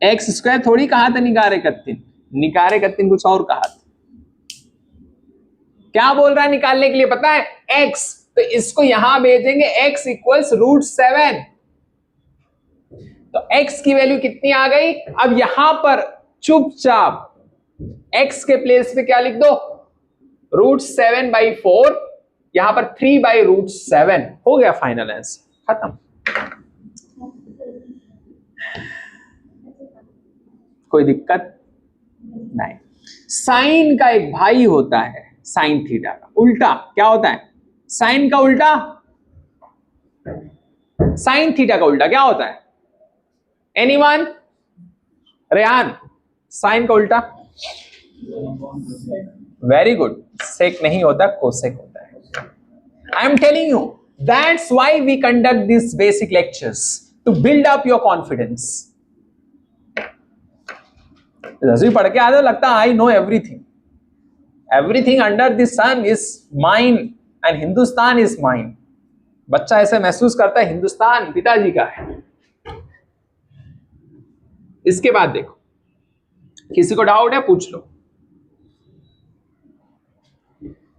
एक्स स्क्वायर थोड़ी कहा था निकारे कत्तिन, निकारे कत्तिन कुछ और कहा था। क्या बोल रहा है निकालने के लिए पता है? एक्स, तो इसको यहां भेजेंगे, एक्स इक्वल्स √7। तो x की वैल्यू कितनी आ गई? अब यहां पर चुपचाप x के प्लेस पे क्या लिख दो? √7/4। यहां पर 3/√7 हो गया। फाइनल आंसर खत्म। कोई दिक्कत नहीं। साइन का एक भाई होता है साइन थीटा का उल्टा। क्या होता है? साइन का उल्टा, साइन थीटा का उल्टा क्या होता है? एनीवन? रेहान, साइन का उल्टा? वेरी गुड, सेक नहीं होता, कोसेक होता है। I am telling you, that's why we conduct this basic lectures, to build up your confidence. दसवीं पढ़ के आते लगता I know everything, everything under the sun is mine and Hindustan is mine. बच्चा ऐसे महसूस करता है हिंदुस्तान पिताजी का है। इसके बाद देखो, किसी को डाउट है पूछ लो।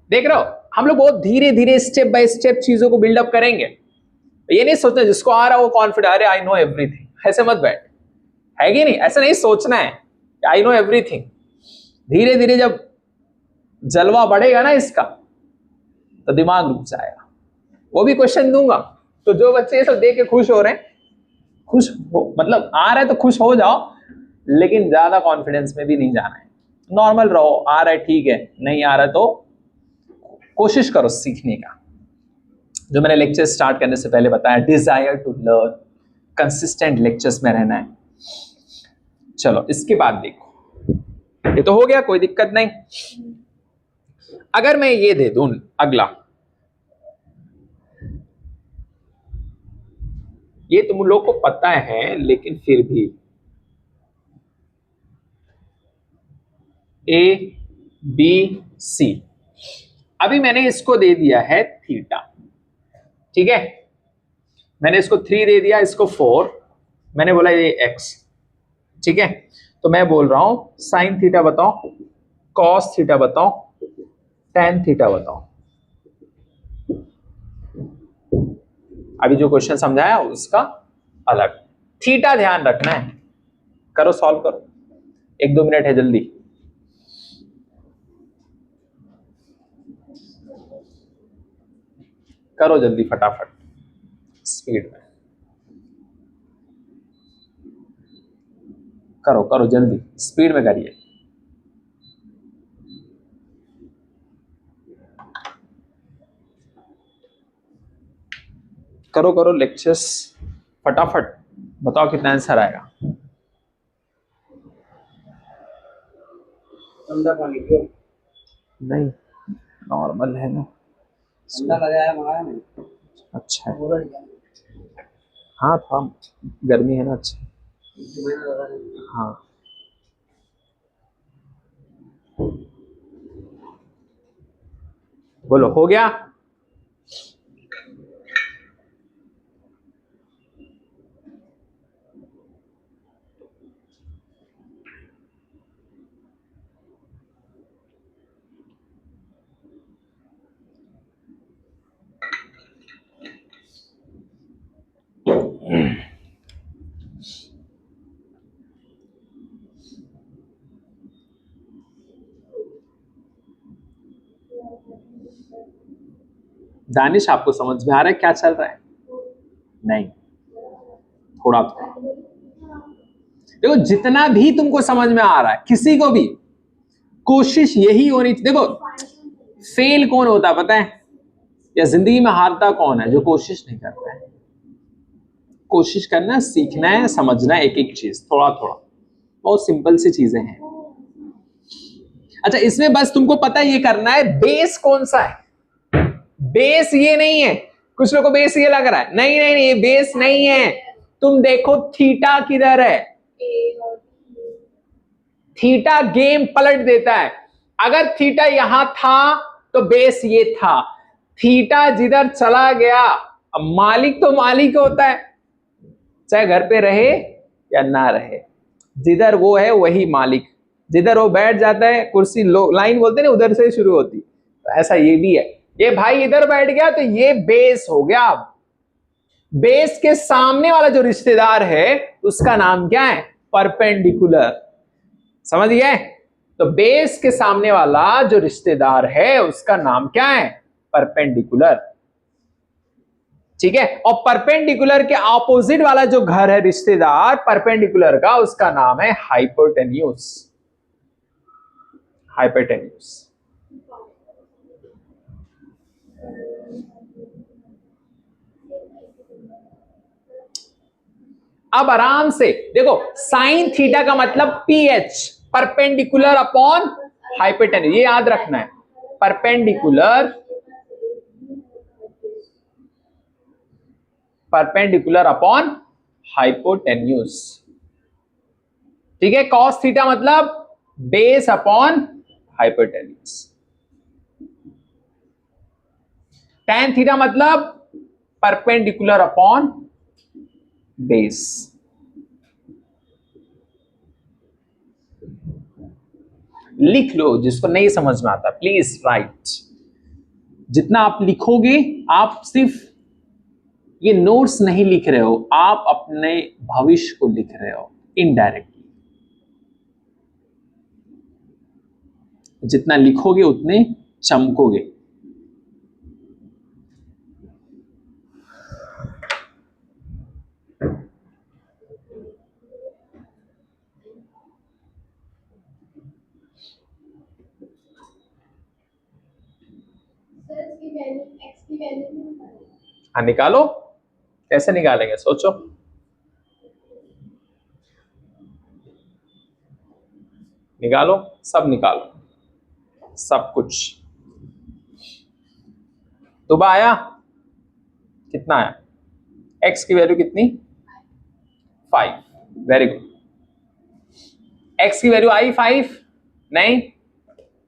देख रहे हो, हम लोग बहुत धीरे धीरे स्टेप बाय स्टेप चीजों को बिल्डअप करेंगे। ये नहीं सोचना जिसको आ रहा है वो कॉन्फिडेंट, अरे आई नो एवरीथिंग, ऐसे मत बैठ, है कि नहीं? ऐसा नहीं सोचना है आई नो एवरीथिंग। धीरे धीरे जब जलवा बढ़ेगा ना इसका, तो दिमाग रुक जाएगा। वो भी क्वेश्चन दूंगा, तो जो बच्चे ये सब देख के खुश हो रहे हैं, खुश हो, मतलब आ रहा है तो खुश हो जाओ, लेकिन ज्यादा कॉन्फिडेंस में भी नहीं जाना है। नॉर्मल रहो, आ रहा है ठीक है, नहीं आ रहा है तो कोशिश करो सीखने का। जो मैंने लेक्चर स्टार्ट करने से पहले बताया, desire to learn, consistent lectures में रहना है। चलो इसके बाद देखो, ये तो हो गया, कोई दिक्कत नहीं। अगर मैं ये दे दूं अगला, ये तुम लोग को पता है लेकिन फिर भी, ए बी सी, अभी मैंने इसको दे दिया है थीटा, ठीक है, मैंने इसको 3 दे दिया, इसको 4, मैंने बोला ये x, ठीक है। तो मैं बोल रहा हूं साइन थीटा बताओ, कॉस थीटा बताओ, टेन थीटा बताओ। अभी जो क्वेश्चन समझाया उसका अलग, थीटा ध्यान रखना है। करो, सॉल्व करो, 1-2 मिनट है, जल्दी करो, जल्दी फटाफट, स्पीड में करो, करो जल्दी, स्पीड में करिए। करो करो लेक्चर्स फटाफट, बताओ कितना आंसर आएगा। ठंडा पानी पियो। नहीं, नॉर्मल है ना, ठंडा लगाया मंगाया नहीं। अच्छा है, हाँ था, गर्मी है ना, अच्छा, हाँ। बोलो, हो गया? दानिश, आपको समझ में आ रहा है क्या चल रहा है? नहीं, थोड़ा थोड़ा देखो, जितना भी तुमको समझ में आ रहा है, किसी को भी कोशिश यही होनी, देखो फेल कौन होता पता है, या जिंदगी में हारता कौन है? जो कोशिश नहीं करता है। कोशिश करना, सीखना है, समझना है, एक एक चीज थोड़ा थोड़ा, बहुत सिंपल सी चीजें हैं। अच्छा, इसमें बस तुमको पता ये करना है बेस कौन सा है। बेस ये नहीं है, कुछ लोगों को बेस ये लग रहा है, नहीं नहीं नहीं, ये बेस नहीं है। तुम देखो थीटा किधर है, थीटा गेम पलट देता है। अगर थीटा यहां था तो बेस ये था, थीटा जिधर चला गया, अब मालिक तो मालिक होता है, चाहे घर पे रहे या ना रहे, जिधर वो है वही मालिक, जिधर वो बैठ जाता है, कुर्सी लाइन बोलते हैं ना, उधर से शुरू होती, तो ऐसा ये भी है। ये भाई इधर बैठ गया तो ये बेस हो गया। अब बेस के सामने वाला जो रिश्तेदार है उसका नाम क्या है? परपेंडिकुलर। समझ गए? तो बेस के सामने वाला जो रिश्तेदार है उसका नाम क्या है? परपेंडिकुलर, ठीक है। और परपेंडिकुलर के ऑपोजिट वाला जो घर है रिश्तेदार परपेंडिकुलर का, उसका नाम है हाइपोटेन्यूज। हाइपोटेन्यूज। अब आराम से देखो, साइन थीटा का मतलब पीएच, परपेंडिकुलर अपॉन हाइपोटेन्यूज, ये याद रखना है, परपेंडिकुलर परपेंडिकुलर अपॉन हाइपोटेन्यूज, ठीक है। कॉस थीटा मतलब base upon hypotenuse, tan theta मतलब परपेंडिकुलर अपॉन बेस। लिख लो, जिसको नहीं समझ में आता प्लीज राइट। जितना आप लिखोगे, आप सिर्फ ये नोट्स नहीं लिख रहे हो, आप अपने भविष्य को लिख रहे हो इनडायरेक्टली। जितना लिखोगे उतने चमकोगे। एक्स की वैल्यू हाँ निकालो, कैसे निकालेंगे सोचो। निकालो, सब निकालो, सब कुछ। तो आया कितना आया? एक्स की वैल्यू कितनी? 5। Very good. एक्स की वैल्यू आई 5? नहीं,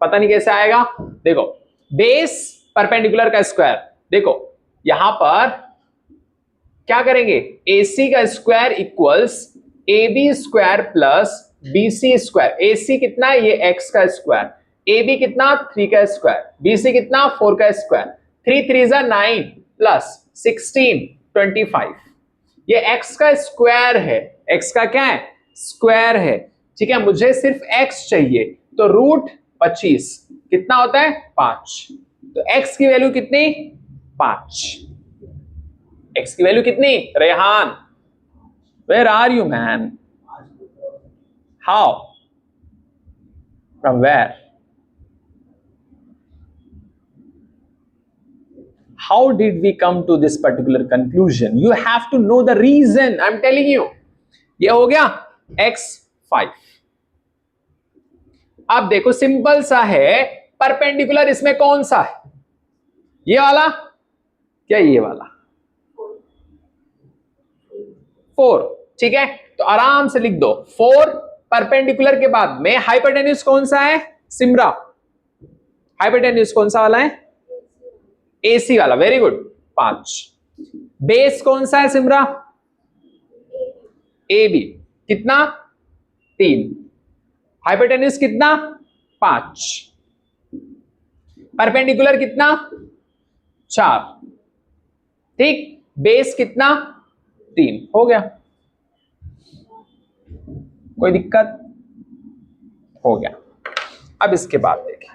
पता नहीं कैसे आएगा। देखो, बेस परपेंडिकुलर का स्क्वायर, देखो यहां पर क्या करेंगे, AC का square equals AB square plus BC square. AC कितना है? ये x का स्क्वायर। AB कितना? 3 का स्क्वायर। BC कितना? 4 का स्क्वायर। 3 3 जा 9 प्लस 16 25। ये x का स्क्वायर है। x का क्या है? स्क्वायर है। ठीक है, मुझे सिर्फ x चाहिए, तो रूट 25 कितना होता है? 5। तो x की वैल्यू कितनी? 5। x की वैल्यू कितनी? Rehan, where are you man? How? From where? How did we come to this particular conclusion? You have to know the reason. I'm telling you. ये हो गया x 5। अब देखो सिंपल सा है, परपेंडिकुलर इसमें कौन सा है? ये वाला क्या ये वाला? 4। ठीक है, तो आराम से लिख दो 4। परपेंडिकुलर के बाद में हाइपोटेन्यूज कौन सा है? सिमरा, हाइपोटेन्यूज कौन सा वाला है? AC वाला। Very good, 5। बेस कौन सा है सिमरा? AB कितना? 3। हाइपोटेन्यूज कितना? 5। परपेंडिकुलर कितना? 4। ठीक, बेस कितना? 3। हो गया, कोई दिक्कत? हो गया। अब इसके बाद देखें,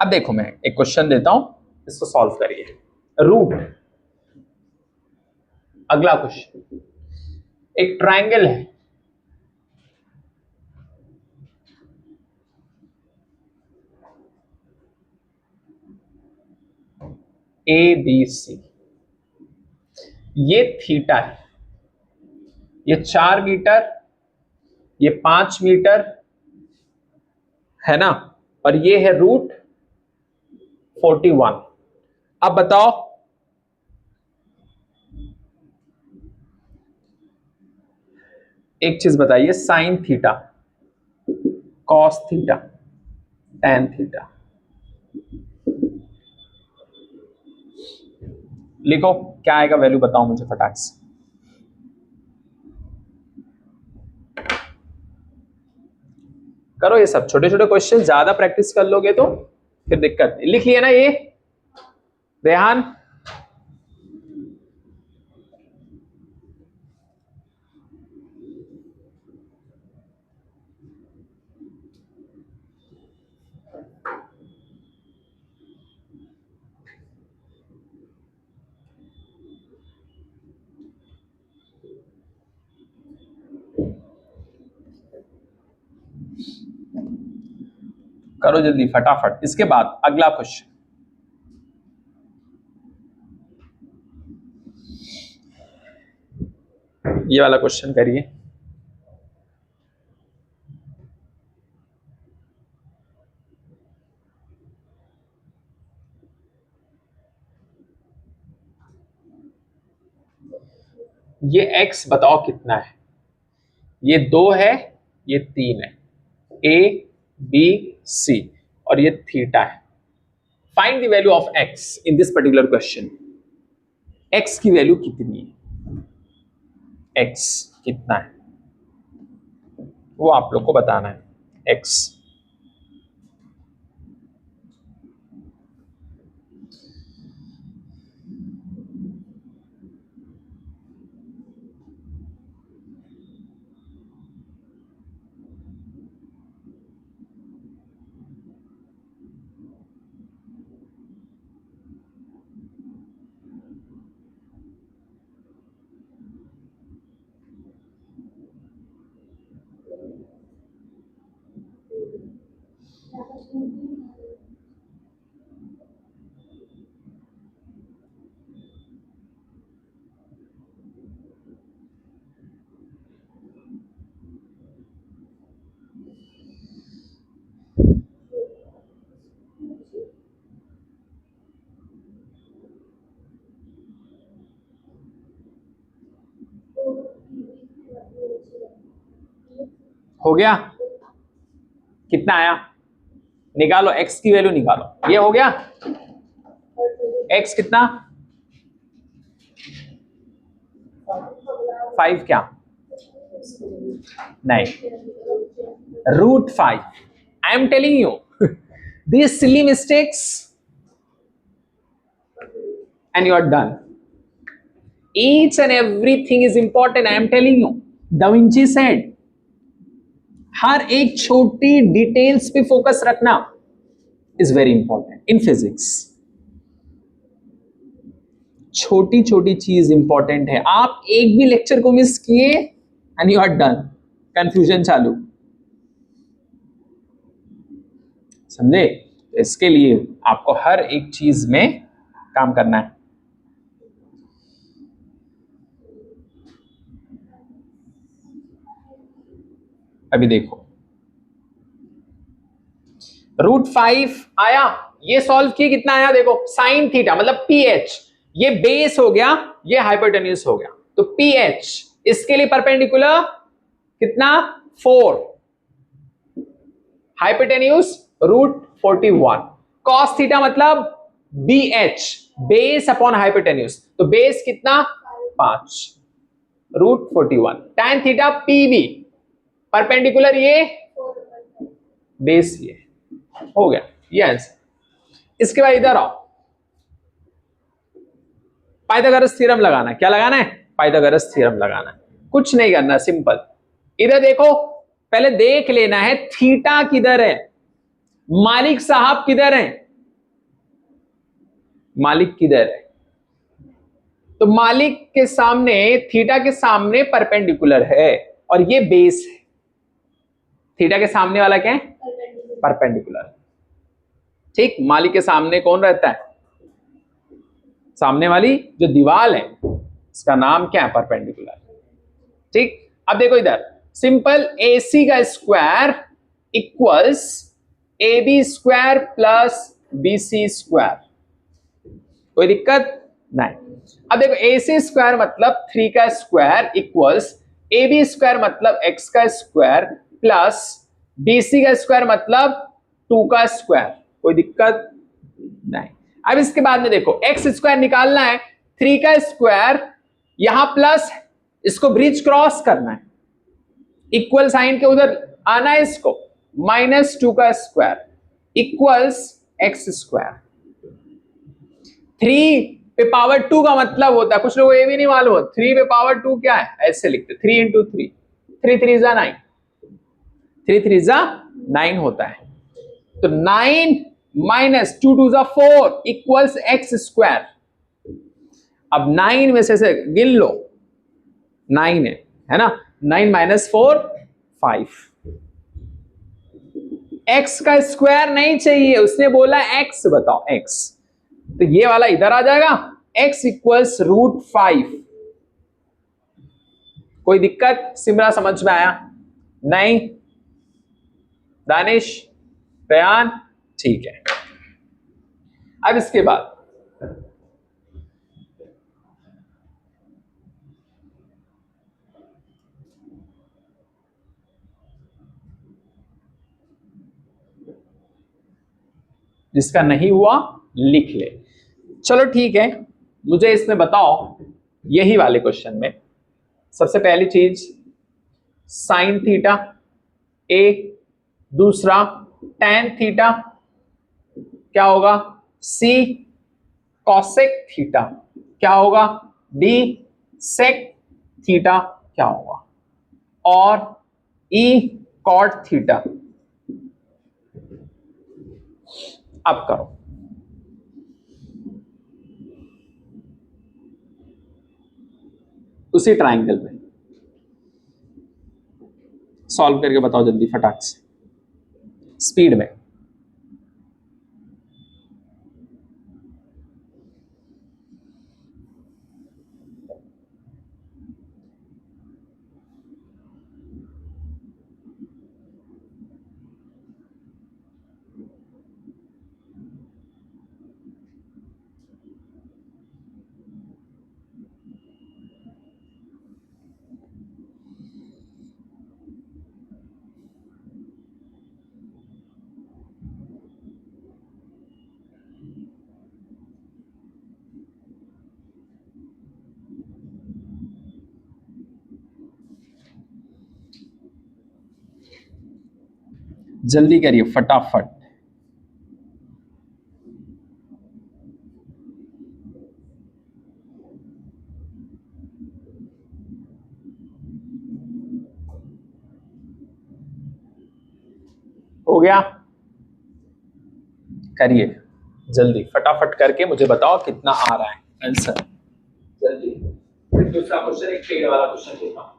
अब देखो मैं एक क्वेश्चन देता हूं, इसको सॉल्व करिए। रूट, अगला क्वेश्चन, एक ट्रायंगल है, ABC। ये थीटा है, ये 4 मीटर, ये 5 मीटर है ना, और ये है रूट 41। अब बताओ एक चीज बताइए, sine theta, cos theta, tan theta, लिखो क्या आएगा वैल्यू, बताओ मुझे फटाक से। करो ये सब छोटे छोटे क्वेश्चन, ज्यादा प्रैक्टिस कर लोगे तो फिर दिक्कत नहीं। लिख लिया ना ये रेहान? करो जल्दी फटाफट। इसके बाद अगला क्वेश्चन, ये वाला क्वेश्चन करिए। ये x बताओ कितना है? ये 2 है, ये 3 है, A B C, और ये थीटा है। Find the value of x in this particular question. x की वैल्यू कितनी है? x कितना है वो आप लोग को बताना है। x हो गया? कितना आया? निकालो, x की वैल्यू निकालो। ये हो गया? x कितना? 5 क्या? नहीं, √5। आई am telling you these silly mistakes and you are done. Each and everything is important. I am telling you. Da Vinci said, हर एक छोटी डिटेल्स पे फोकस रखना is very important in physics. छोटी छोटी चीज इंपॉर्टेंट है। आप एक भी लेक्चर को मिस किए and you are done, confusion चालू। समझे? इसके लिए आपको हर एक चीज में काम करना है। अभी देखो, √5 आया, ये सॉल्व किए, कितना आया देखो, साइन थीटा मतलब PH, ये बेस हो गया, ये हाइपोटेन्यूज हो गया, तो PH इसके लिए परपेंडिकुलर कितना 4, हाइपोटेन्यूज √41, कॉस थीटा मतलब BH बेस अपॉन हाइपोटेन्यूज, तो बेस कितना 5 √41, tan थीटा PB परपेंडिकुलर ये बेस ये हो गया, यस। इसके बाद इधर आओ, पाइथागोरस थ्योरम लगाना है। क्या लगाना है? पाइथागोरस थ्योरम लगाना है। कुछ नहीं करना, सिंपल। इधर देखो, पहले देख लेना है थीटा किधर है, मालिक साहब किधर है, मालिक किधर है। तो मालिक के सामने, थीटा के सामने परपेंडिकुलर है और ये बेस है। थीटा के सामने वाला क्या है? परपेंडिकुलर। ठीक, मालिक के सामने कौन रहता है? सामने वाली जो दीवार है इसका नाम क्या है? परपेंडिकुलर। ठीक, अब देखो इधर, सिंपल AC का square equals AB square plus BC square, कोई दिक्कत नहीं। अब देखो AC स्क्वायर मतलब 3 का स्क्वायर इक्वल्स AB स्क्वायर मतलब x का स्क्वायर प्लस BC का स्क्वायर मतलब 2 का स्क्वायर, कोई दिक्कत नहीं। अब इसके बाद में देखो, एक्स स्क्वायर निकालना है, 3 का स्क्वायर यहां प्लस, इसको ब्रिज क्रॉस करना है, इक्वल साइन के उधर आना है, इसको -2 का स्क्वायर इक्वल्स एक्स स्क्वायर। 3 पे पावर 2 का मतलब होता है, कुछ लोगों को ये भी नहीं मालूम, 3 पे पावर 2 क्या है? ऐसे लिखते 3 इंटू 3, 3 3 जा 9, 3 3 जा 9 होता है। तो 9 -2 2 जा 4 इक्वल्स एक्स स्क्वायर। अब 9 में से गिन लो, 9 है ना, 9 -4 5। एक्स का स्क्वायर नहीं चाहिए, उसने बोला एक्स बताओ एक्स, तो ये वाला इधर आ जाएगा, x इक्वल्स √5। कोई दिक्कत? सिमरा समझ में आया? नहीं? दानिश, बयान, ठीक है। अब इसके बाद जिसका नहीं हुआ लिख ले। चलो ठीक है, मुझे इसमें बताओ, यही वाले क्वेश्चन में सबसे पहली चीज साइन थीटा ए, दूसरा टैन थीटा क्या होगा, सी कॉसेक थीटा क्या होगा, डी सेक थीटा क्या होगा, और ई कॉट थीटा। अब करो, उसी ट्रायंगल में सॉल्व करके बताओ जल्दी फटाक से, स्पीड में। जल्दी करिए फटाफट। हो गया? करिए जल्दी फटाफट करके मुझे बताओ कितना आ रहा है आंसर। जल्दी। फिर दूसरा क्वेश्चन एक पेड़ वाला क्वेश्चन देता हूं।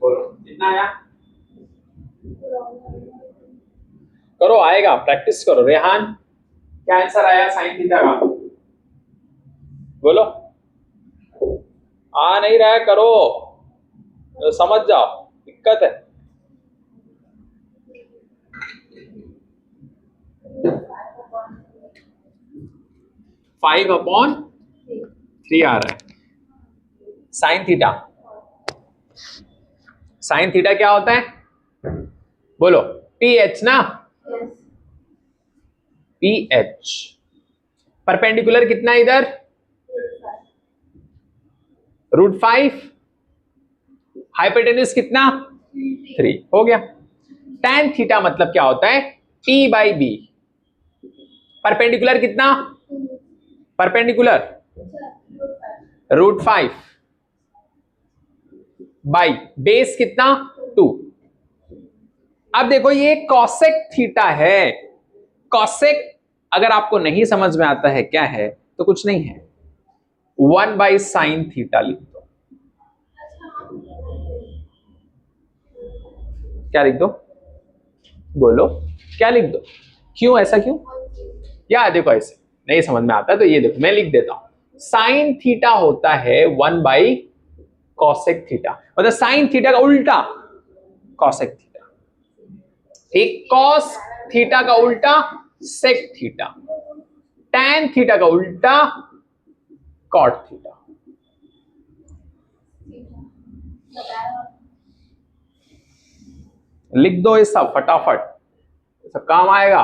बोलो कितना आया? करो, आएगा, प्रैक्टिस करो। रेहान क्या आंसर आया साइन थीटा का? बोलो। आ नहीं रहा है, करो तो समझ जाओ, दिक्कत है। फाइव अपॉन 3 आ रहा है साइन थीटा। साइन थीटा क्या होता है? बोलो। पी एच ना? P H. परपेंडिकुलर कितना इधर? √5। हाइपोटेन्यूज कितना? 3। हो गया। tan थीटा मतलब क्या होता है? T/B। परपेंडिकुलर कितना? परपेंडिकुलर √5 बाई बेस कितना? 2। अब देखो ये कॉसेक थीटा है। कॉसेक अगर आपको नहीं समझ में आता है क्या है तो कुछ नहीं है, 1/sin थीटा लिख दो। क्या लिख दो? बोलो क्या लिख दो? क्यों, ऐसा क्यों? या देखो ऐसे नहीं समझ में आता तो ये देखो मैं लिख देता हूं। साइन थीटा होता है 1/कॉसेक थीटा, मतलब साइन थीटा का उल्टा कॉसेक थीटा। ठीक, कॉस थीटा का उल्टा सेक थीटा, टैन थीटा का उल्टा कॉट थीटा। लिख दो ये सब फटाफट, सब काम आएगा।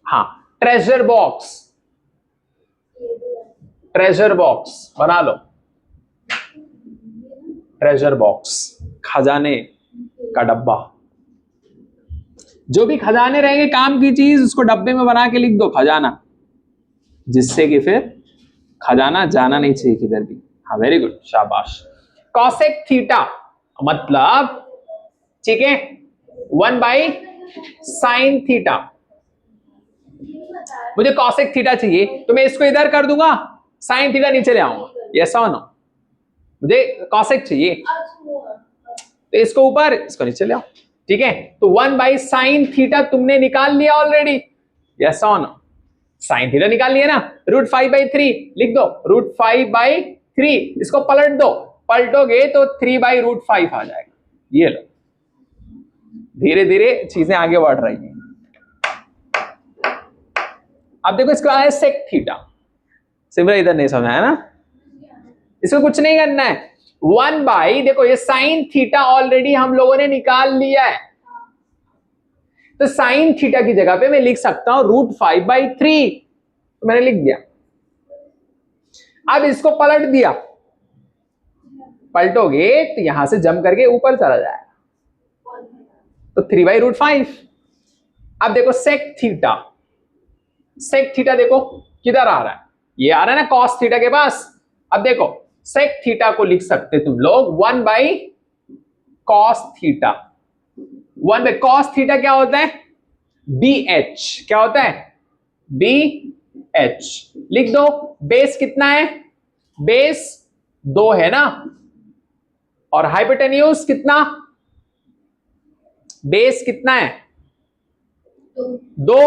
हाँ, ट्रेजर बॉक्स, ट्रेजर बॉक्स बना लो। ट्रेजर बॉक्स, खजाने का डब्बा। जो भी खजाने रहेंगे काम की चीज उसको डब्बे में बना के लिख दो खजाना, जिससे कि फिर खजाना जाना नहीं चाहिए किधर भी। हाँ वेरी गुड, शाबाश। कॉसेक थीटा मतलब, ठीक है, 1/sin थीटा। मुझे कॉसेक थीटा चाहिए तो मैं इसको इधर कर दूंगा, साइन थीटा नीचे ले आऊंगा। यस और नो? मुझे कॉसेक चाहिए तो इसको ऊपर, इसको नीचे ले आओ। ठीक है, तो 1/sin थीटा तुमने निकाल लिया ऑलरेडी। यस और नो? साइन थीटा निकाल लिया ना, √5/3 लिख दो। √5/3 इसको पलट दो, पलटोगे तो 3/√5 आ जाएगा। ये लो, धीरे धीरे चीजें आगे बढ़ रही हैं। अब देखो इसका है सेक थीटा। सिमरन इधर नहीं समझ आया ना? इसको कुछ नहीं करना है। 1/, देखो ये साइन थीटा ऑलरेडी हम लोगों ने निकाल लिया है। तो साइन थीटा की जगह पे मैं लिख सकता हूं √5/3, तो मैंने लिख दिया। अब इसको पलट दिया, पलटोगे तो यहां से जंप करके ऊपर चला जाएगा, तो 3/√5। अब देखो सेक थीटा, सेक थीटा देखो किधर आ रहा है, ये आ रहा है ना कॉस थीटा के पास। अब देखो सेक थीटा को लिख सकते तुम लोग 1/cos थीटा। 1/cos थीटा क्या होता है, BH। क्या होता है, BH। लिख दो। बेस कितना है, बेस 2 है ना, और हाइपोटेन्यूज कितना, बेस कितना है, 2।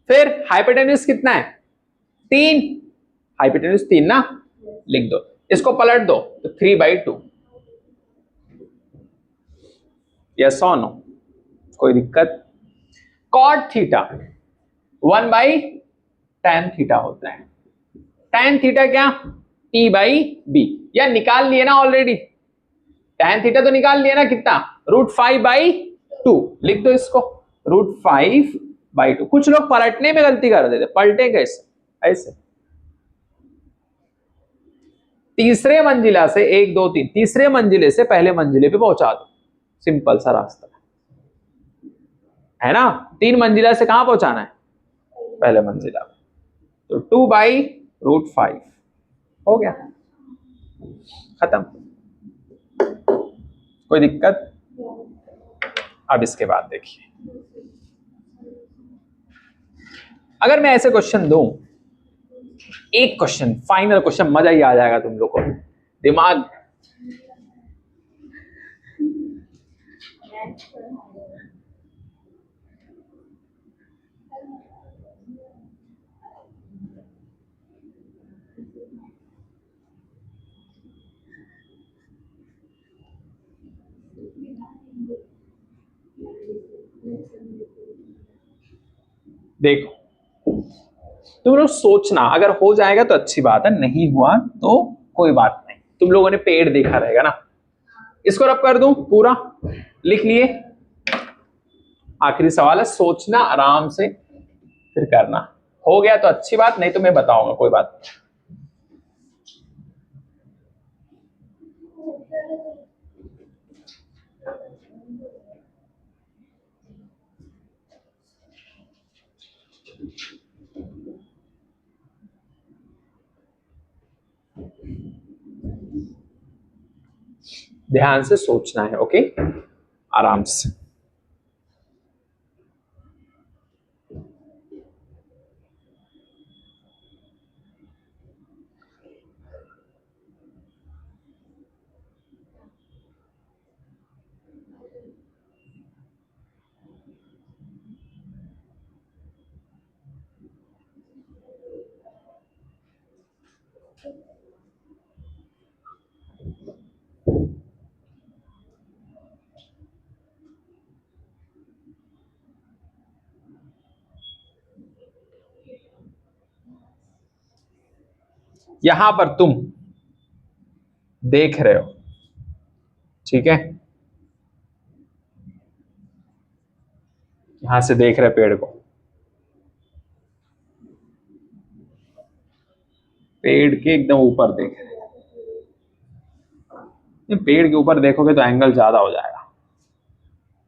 फिर हाइपोटेन्यूज कितना है, 3। हाइपोटेन्यूज 3 ना, लिख दो। इसको पलट दो तो 3/2। यस और नो, कोई दिक्कत। कॉट थीटा 1/tan थीटा होता है। tan थीटा क्या, T/B, या निकाल लिए ना ऑलरेडी, tan थीटा तो निकाल लिया ना, कितना, √5/2। लिख दो इसको √5/2। कुछ लोग पलटने में गलती कर देते, पलटे कैसे, ऐसे तीसरे मंजिला से 1 2 3, तीसरे मंजिले से पहले मंजिले पे पहुंचा दो, सिंपल सा रास्ता है ना। 3 मंजिला से कहां पहुंचाना है, पहले मंजिला, तो 2/√5 हो गया, खत्म, कोई दिक्कत। अब इसके बाद देखिए, अगर मैं ऐसे क्वेश्चन दूं, एक क्वेश्चन फाइनल क्वेश्चन, मजा ही आ जाएगा तुम लोग को, दिमाग देखो, तुम लोग सोचना, अगर हो जाएगा तो अच्छी बात है, नहीं हुआ तो कोई बात नहीं, तुम लोगों ने पेड़ देखा रहेगा ना। इसको रब कर दूं, पूरा लिख लिए। आखिरी सवाल है, सोचना आराम से फिर करना, हो गया तो अच्छी बात, नहीं तो मैं बताऊंगा, कोई बात नहीं। ध्यान से सोचना है, ओके, आराम से। यहां पर तुम देख रहे हो, ठीक है, यहां से देख रहे पेड़ को, पेड़ के एकदम ऊपर देख रहे, पेड़ के ऊपर देखोगे तो एंगल ज्यादा हो जाएगा,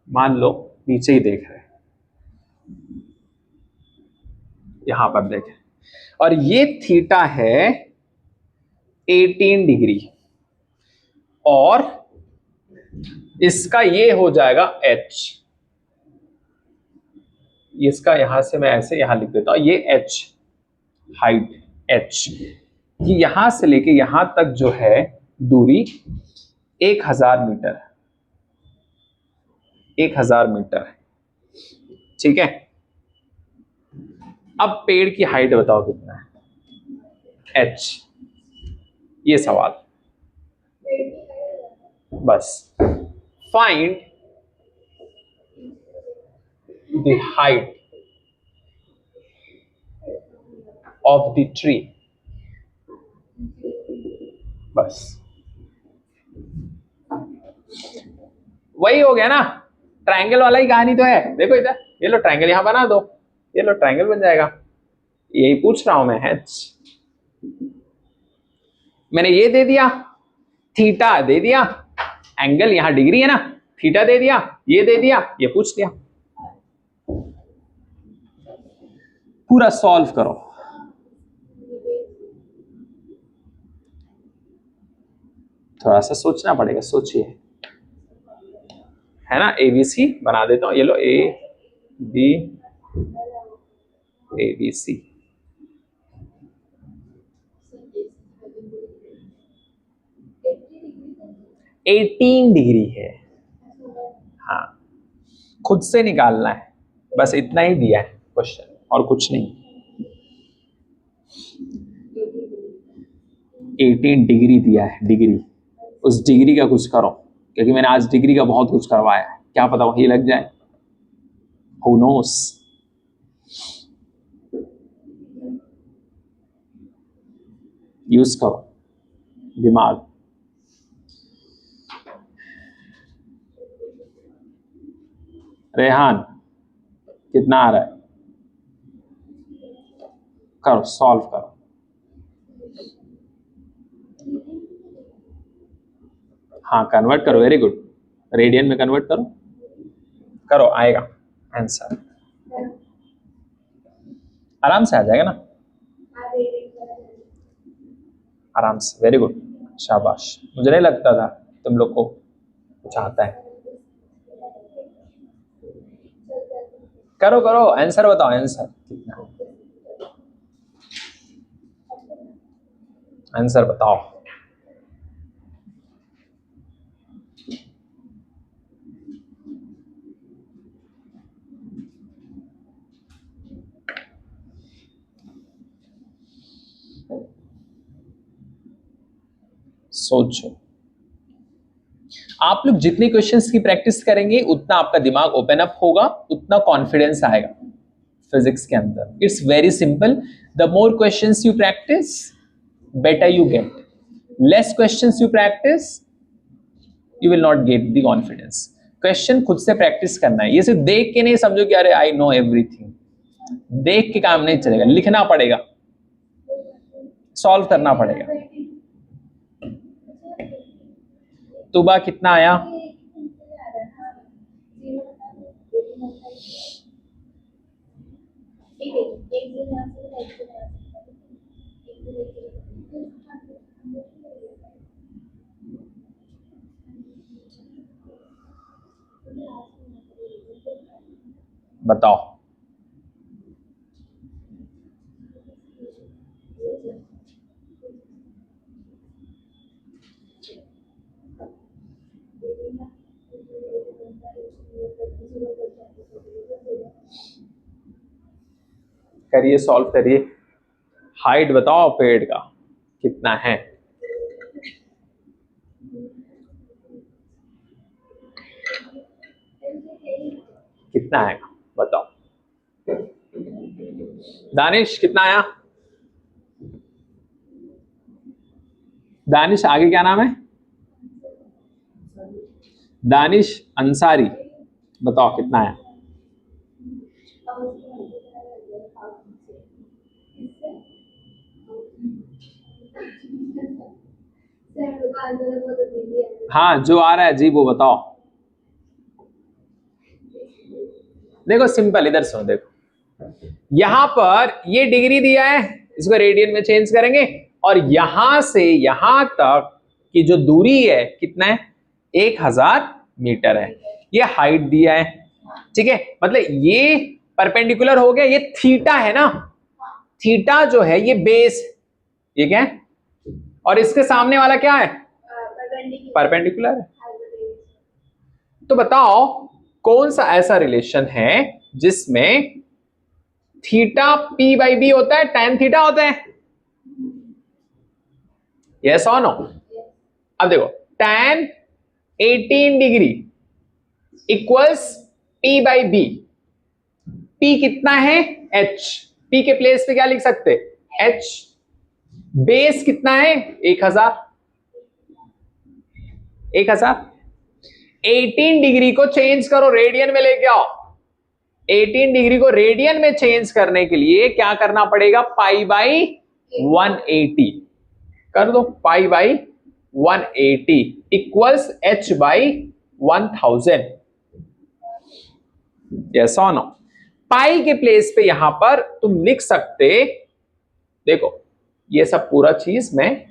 मान लो नीचे ही देख रहे, यहां पर देखें, और ये थीटा है 18 डिग्री, और इसका ये हो जाएगा h, इसका यहां से मैं ऐसे यहां लिख देता हूं, ये h, हाइट h, ये यहां से लेके यहां तक जो है दूरी 1000 मीटर है, 1000 मीटर है, ठीक है। अब पेड़ की हाइट बताओ कितना है, h, ये सवाल, बस find the height of the tree, बस वही हो गया ना, ट्रायंगल वाला ही कहानी तो है। देखो इधर, ये लो ट्रायंगल यहां बना दो, ये लो ट्रायंगल बन जाएगा। यही पूछ रहा हूं मैं। मैंने ये दे दिया, थीटा दे दिया, एंगल यहां डिग्री है ना, थीटा दे दिया, ये दे दिया, ये पूछ लिया। पूरा सॉल्व करो। थोड़ा सा सोचना पड़ेगा, सोचिए, है ना। एबीसी बना देता हूं, ये लो ए बी एबीसी। 18 डिग्री है। हाँ, खुद से निकालना है, बस इतना ही दिया है क्वेश्चन और कुछ नहीं। 18 डिग्री दिया है, डिग्री, उस डिग्री का कुछ करो, क्योंकि मैंने आज डिग्री का बहुत कुछ करवाया है, क्या पता वही लग जाए, हु नोस। यूज करो दिमाग। रेहान कितना आ रहा है? करो, सॉल्व करो। हाँ, कन्वर्ट करो, वेरी गुड। रेडियन में कन्वर्ट करो, करो, आएगा आंसर, आराम से आ जाएगा ना, आराम से, वेरी गुड, शाबाश। मुझे नहीं लगता था तुम लोग को कुछ आता है। करो करो, आंसर बताओ, आंसर कितना, आंसर बताओ। सोचो। आप लोग जितने क्वेश्चंस की प्रैक्टिस करेंगे उतना आपका दिमाग ओपन अप होगा, उतना कॉन्फिडेंस आएगा फिजिक्स के अंदर। It's very simple, the more questions you practice better you get, less questions you practice you will not get the confidence. Question खुद से प्रैक्टिस करना है, ये सिर्फ देख के नहीं समझो कि अरे आई नो एवरीथिंग, देख के काम नहीं चलेगा, लिखना पड़ेगा, सॉल्व करना पड़ेगा। तुबा कितना आया? बताओ। करिए, सॉल्व करिए। हाइट बताओ पेड़ का कितना है? कितना आएगा बताओ। दानिश कितना आया? दानिश आगे क्या नाम है? दानिश अंसारी, बताओ कितना आया? हाँ, जो आ रहा है जी वो बताओ। देखो सिंपल, इधर सुनो, देखो यहां पर ये डिग्री दिया है, इसको रेडियन में चेंज करेंगे, और यहां से यहां तक की जो दूरी है कितना है? 1000 मीटर है। ये हाइट दिया है, ठीक है, मतलब ये परपेंडिकुलर हो गया, ये थीटा है ना, थीटा जो है ये बेस, ये क्या है, और इसके सामने वाला क्या है? परपेंडिकुलर है। तो बताओ कौन सा ऐसा रिलेशन है जिसमें थीटा पी बाई बी होता है, tan थीटा होता है? यस और नो? अब देखो tan 18 degree equals p by B. p कितना है? h। p के प्लेस पे क्या लिख सकते? h। बेस कितना है? 1000। 18 डिग्री को चेंज करो, रेडियन में लेके आओ। 18 डिग्री को रेडियन में चेंज करने के लिए क्या करना पड़ेगा, पाई बाई 180 कर दो, pi by 180 equals h by 1000। Yes और नो? पाई के प्लेस पे यहां पर तुम लिख सकते, देखो ये सब पूरा चीज मैं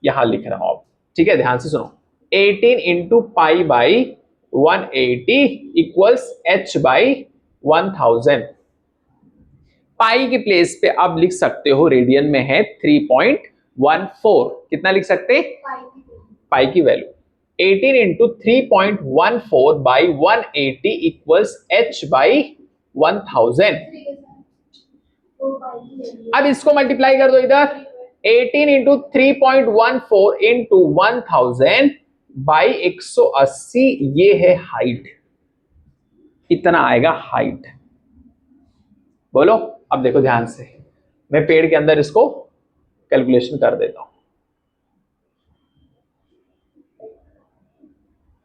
यहां लिख रहा हूं अब, ठीक है, ध्यान से सुनो। 18 into pi by 180 equals h by 1000। पाई के प्लेस पे अब लिख सकते हो, रेडियन में है 3.14, कितना लिख सकते, पाई की value 18 into 3.14 by 180 equals h by 1000। अब इसको मल्टीप्लाई कर दो इधर, 18 इंटू 3.14 इंटू 1000 बाई 180, ये है हाइट, इतना आएगा हाइट। बोलो अब देखो ध्यान से, मैं पेड़ के अंदर इसको कैलकुलेशन कर देता हूं।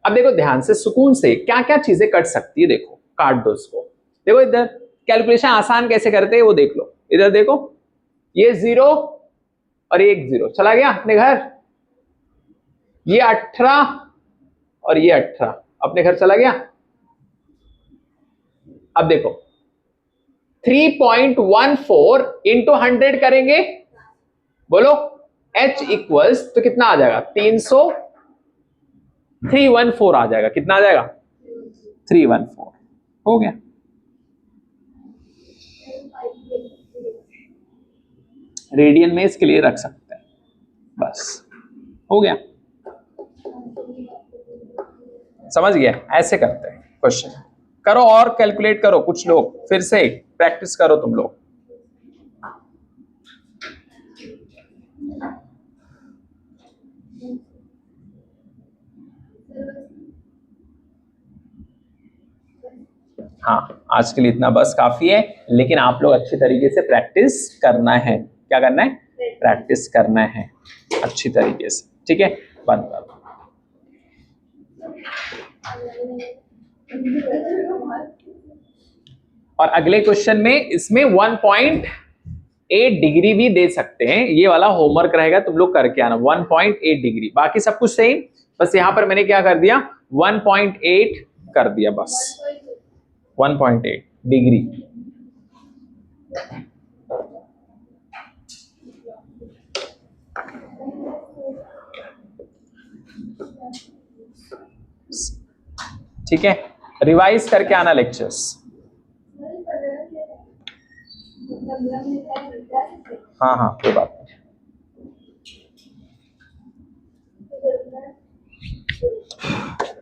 अब देखो ध्यान से, सुकून से, क्या क्या चीजें कट सकती है, देखो काट दो इसको। देखो इधर कैलकुलेशन आसान कैसे करते हैं वो देख लो, इधर देखो, ये 0 और ये 1 0 चला गया अपने घर, ये 18 और ये 18 अपने घर चला गया। अब देखो 3.14 इंटू 100 करेंगे, बोलो h इक्वल्स तो कितना आ जाएगा, 314 आ जाएगा, कितना आ जाएगा, 314 हो गया। रेडियन में इसके लिए रख सकते हैं, बस हो गया, समझ गया? ऐसे करते हैं क्वेश्चन। करो और कैलकुलेट करो, कुछ लोग फिर से प्रैक्टिस करो तुम लोग। हाँ, आज के लिए इतना बस काफी है, लेकिन आप लोग अच्छी तरीके से प्रैक्टिस करना है। क्या करना है, प्रैक्टिस करना है अच्छी तरीके से, ठीक है। बंद कर दो। और अगले क्वेश्चन में इसमें 1.8 डिग्री भी दे सकते हैं, ये वाला होमवर्क रहेगा, तुम लोग करके आना। 1.8 डिग्री, बाकी सब कुछ सेम, बस यहां पर मैंने क्या कर दिया, 1.8 कर दिया, बस 1.8 डिग्री। ठीक है, रिवाइज करके आना लेक्चर्स। हाँ हाँ, कोई बात नहीं।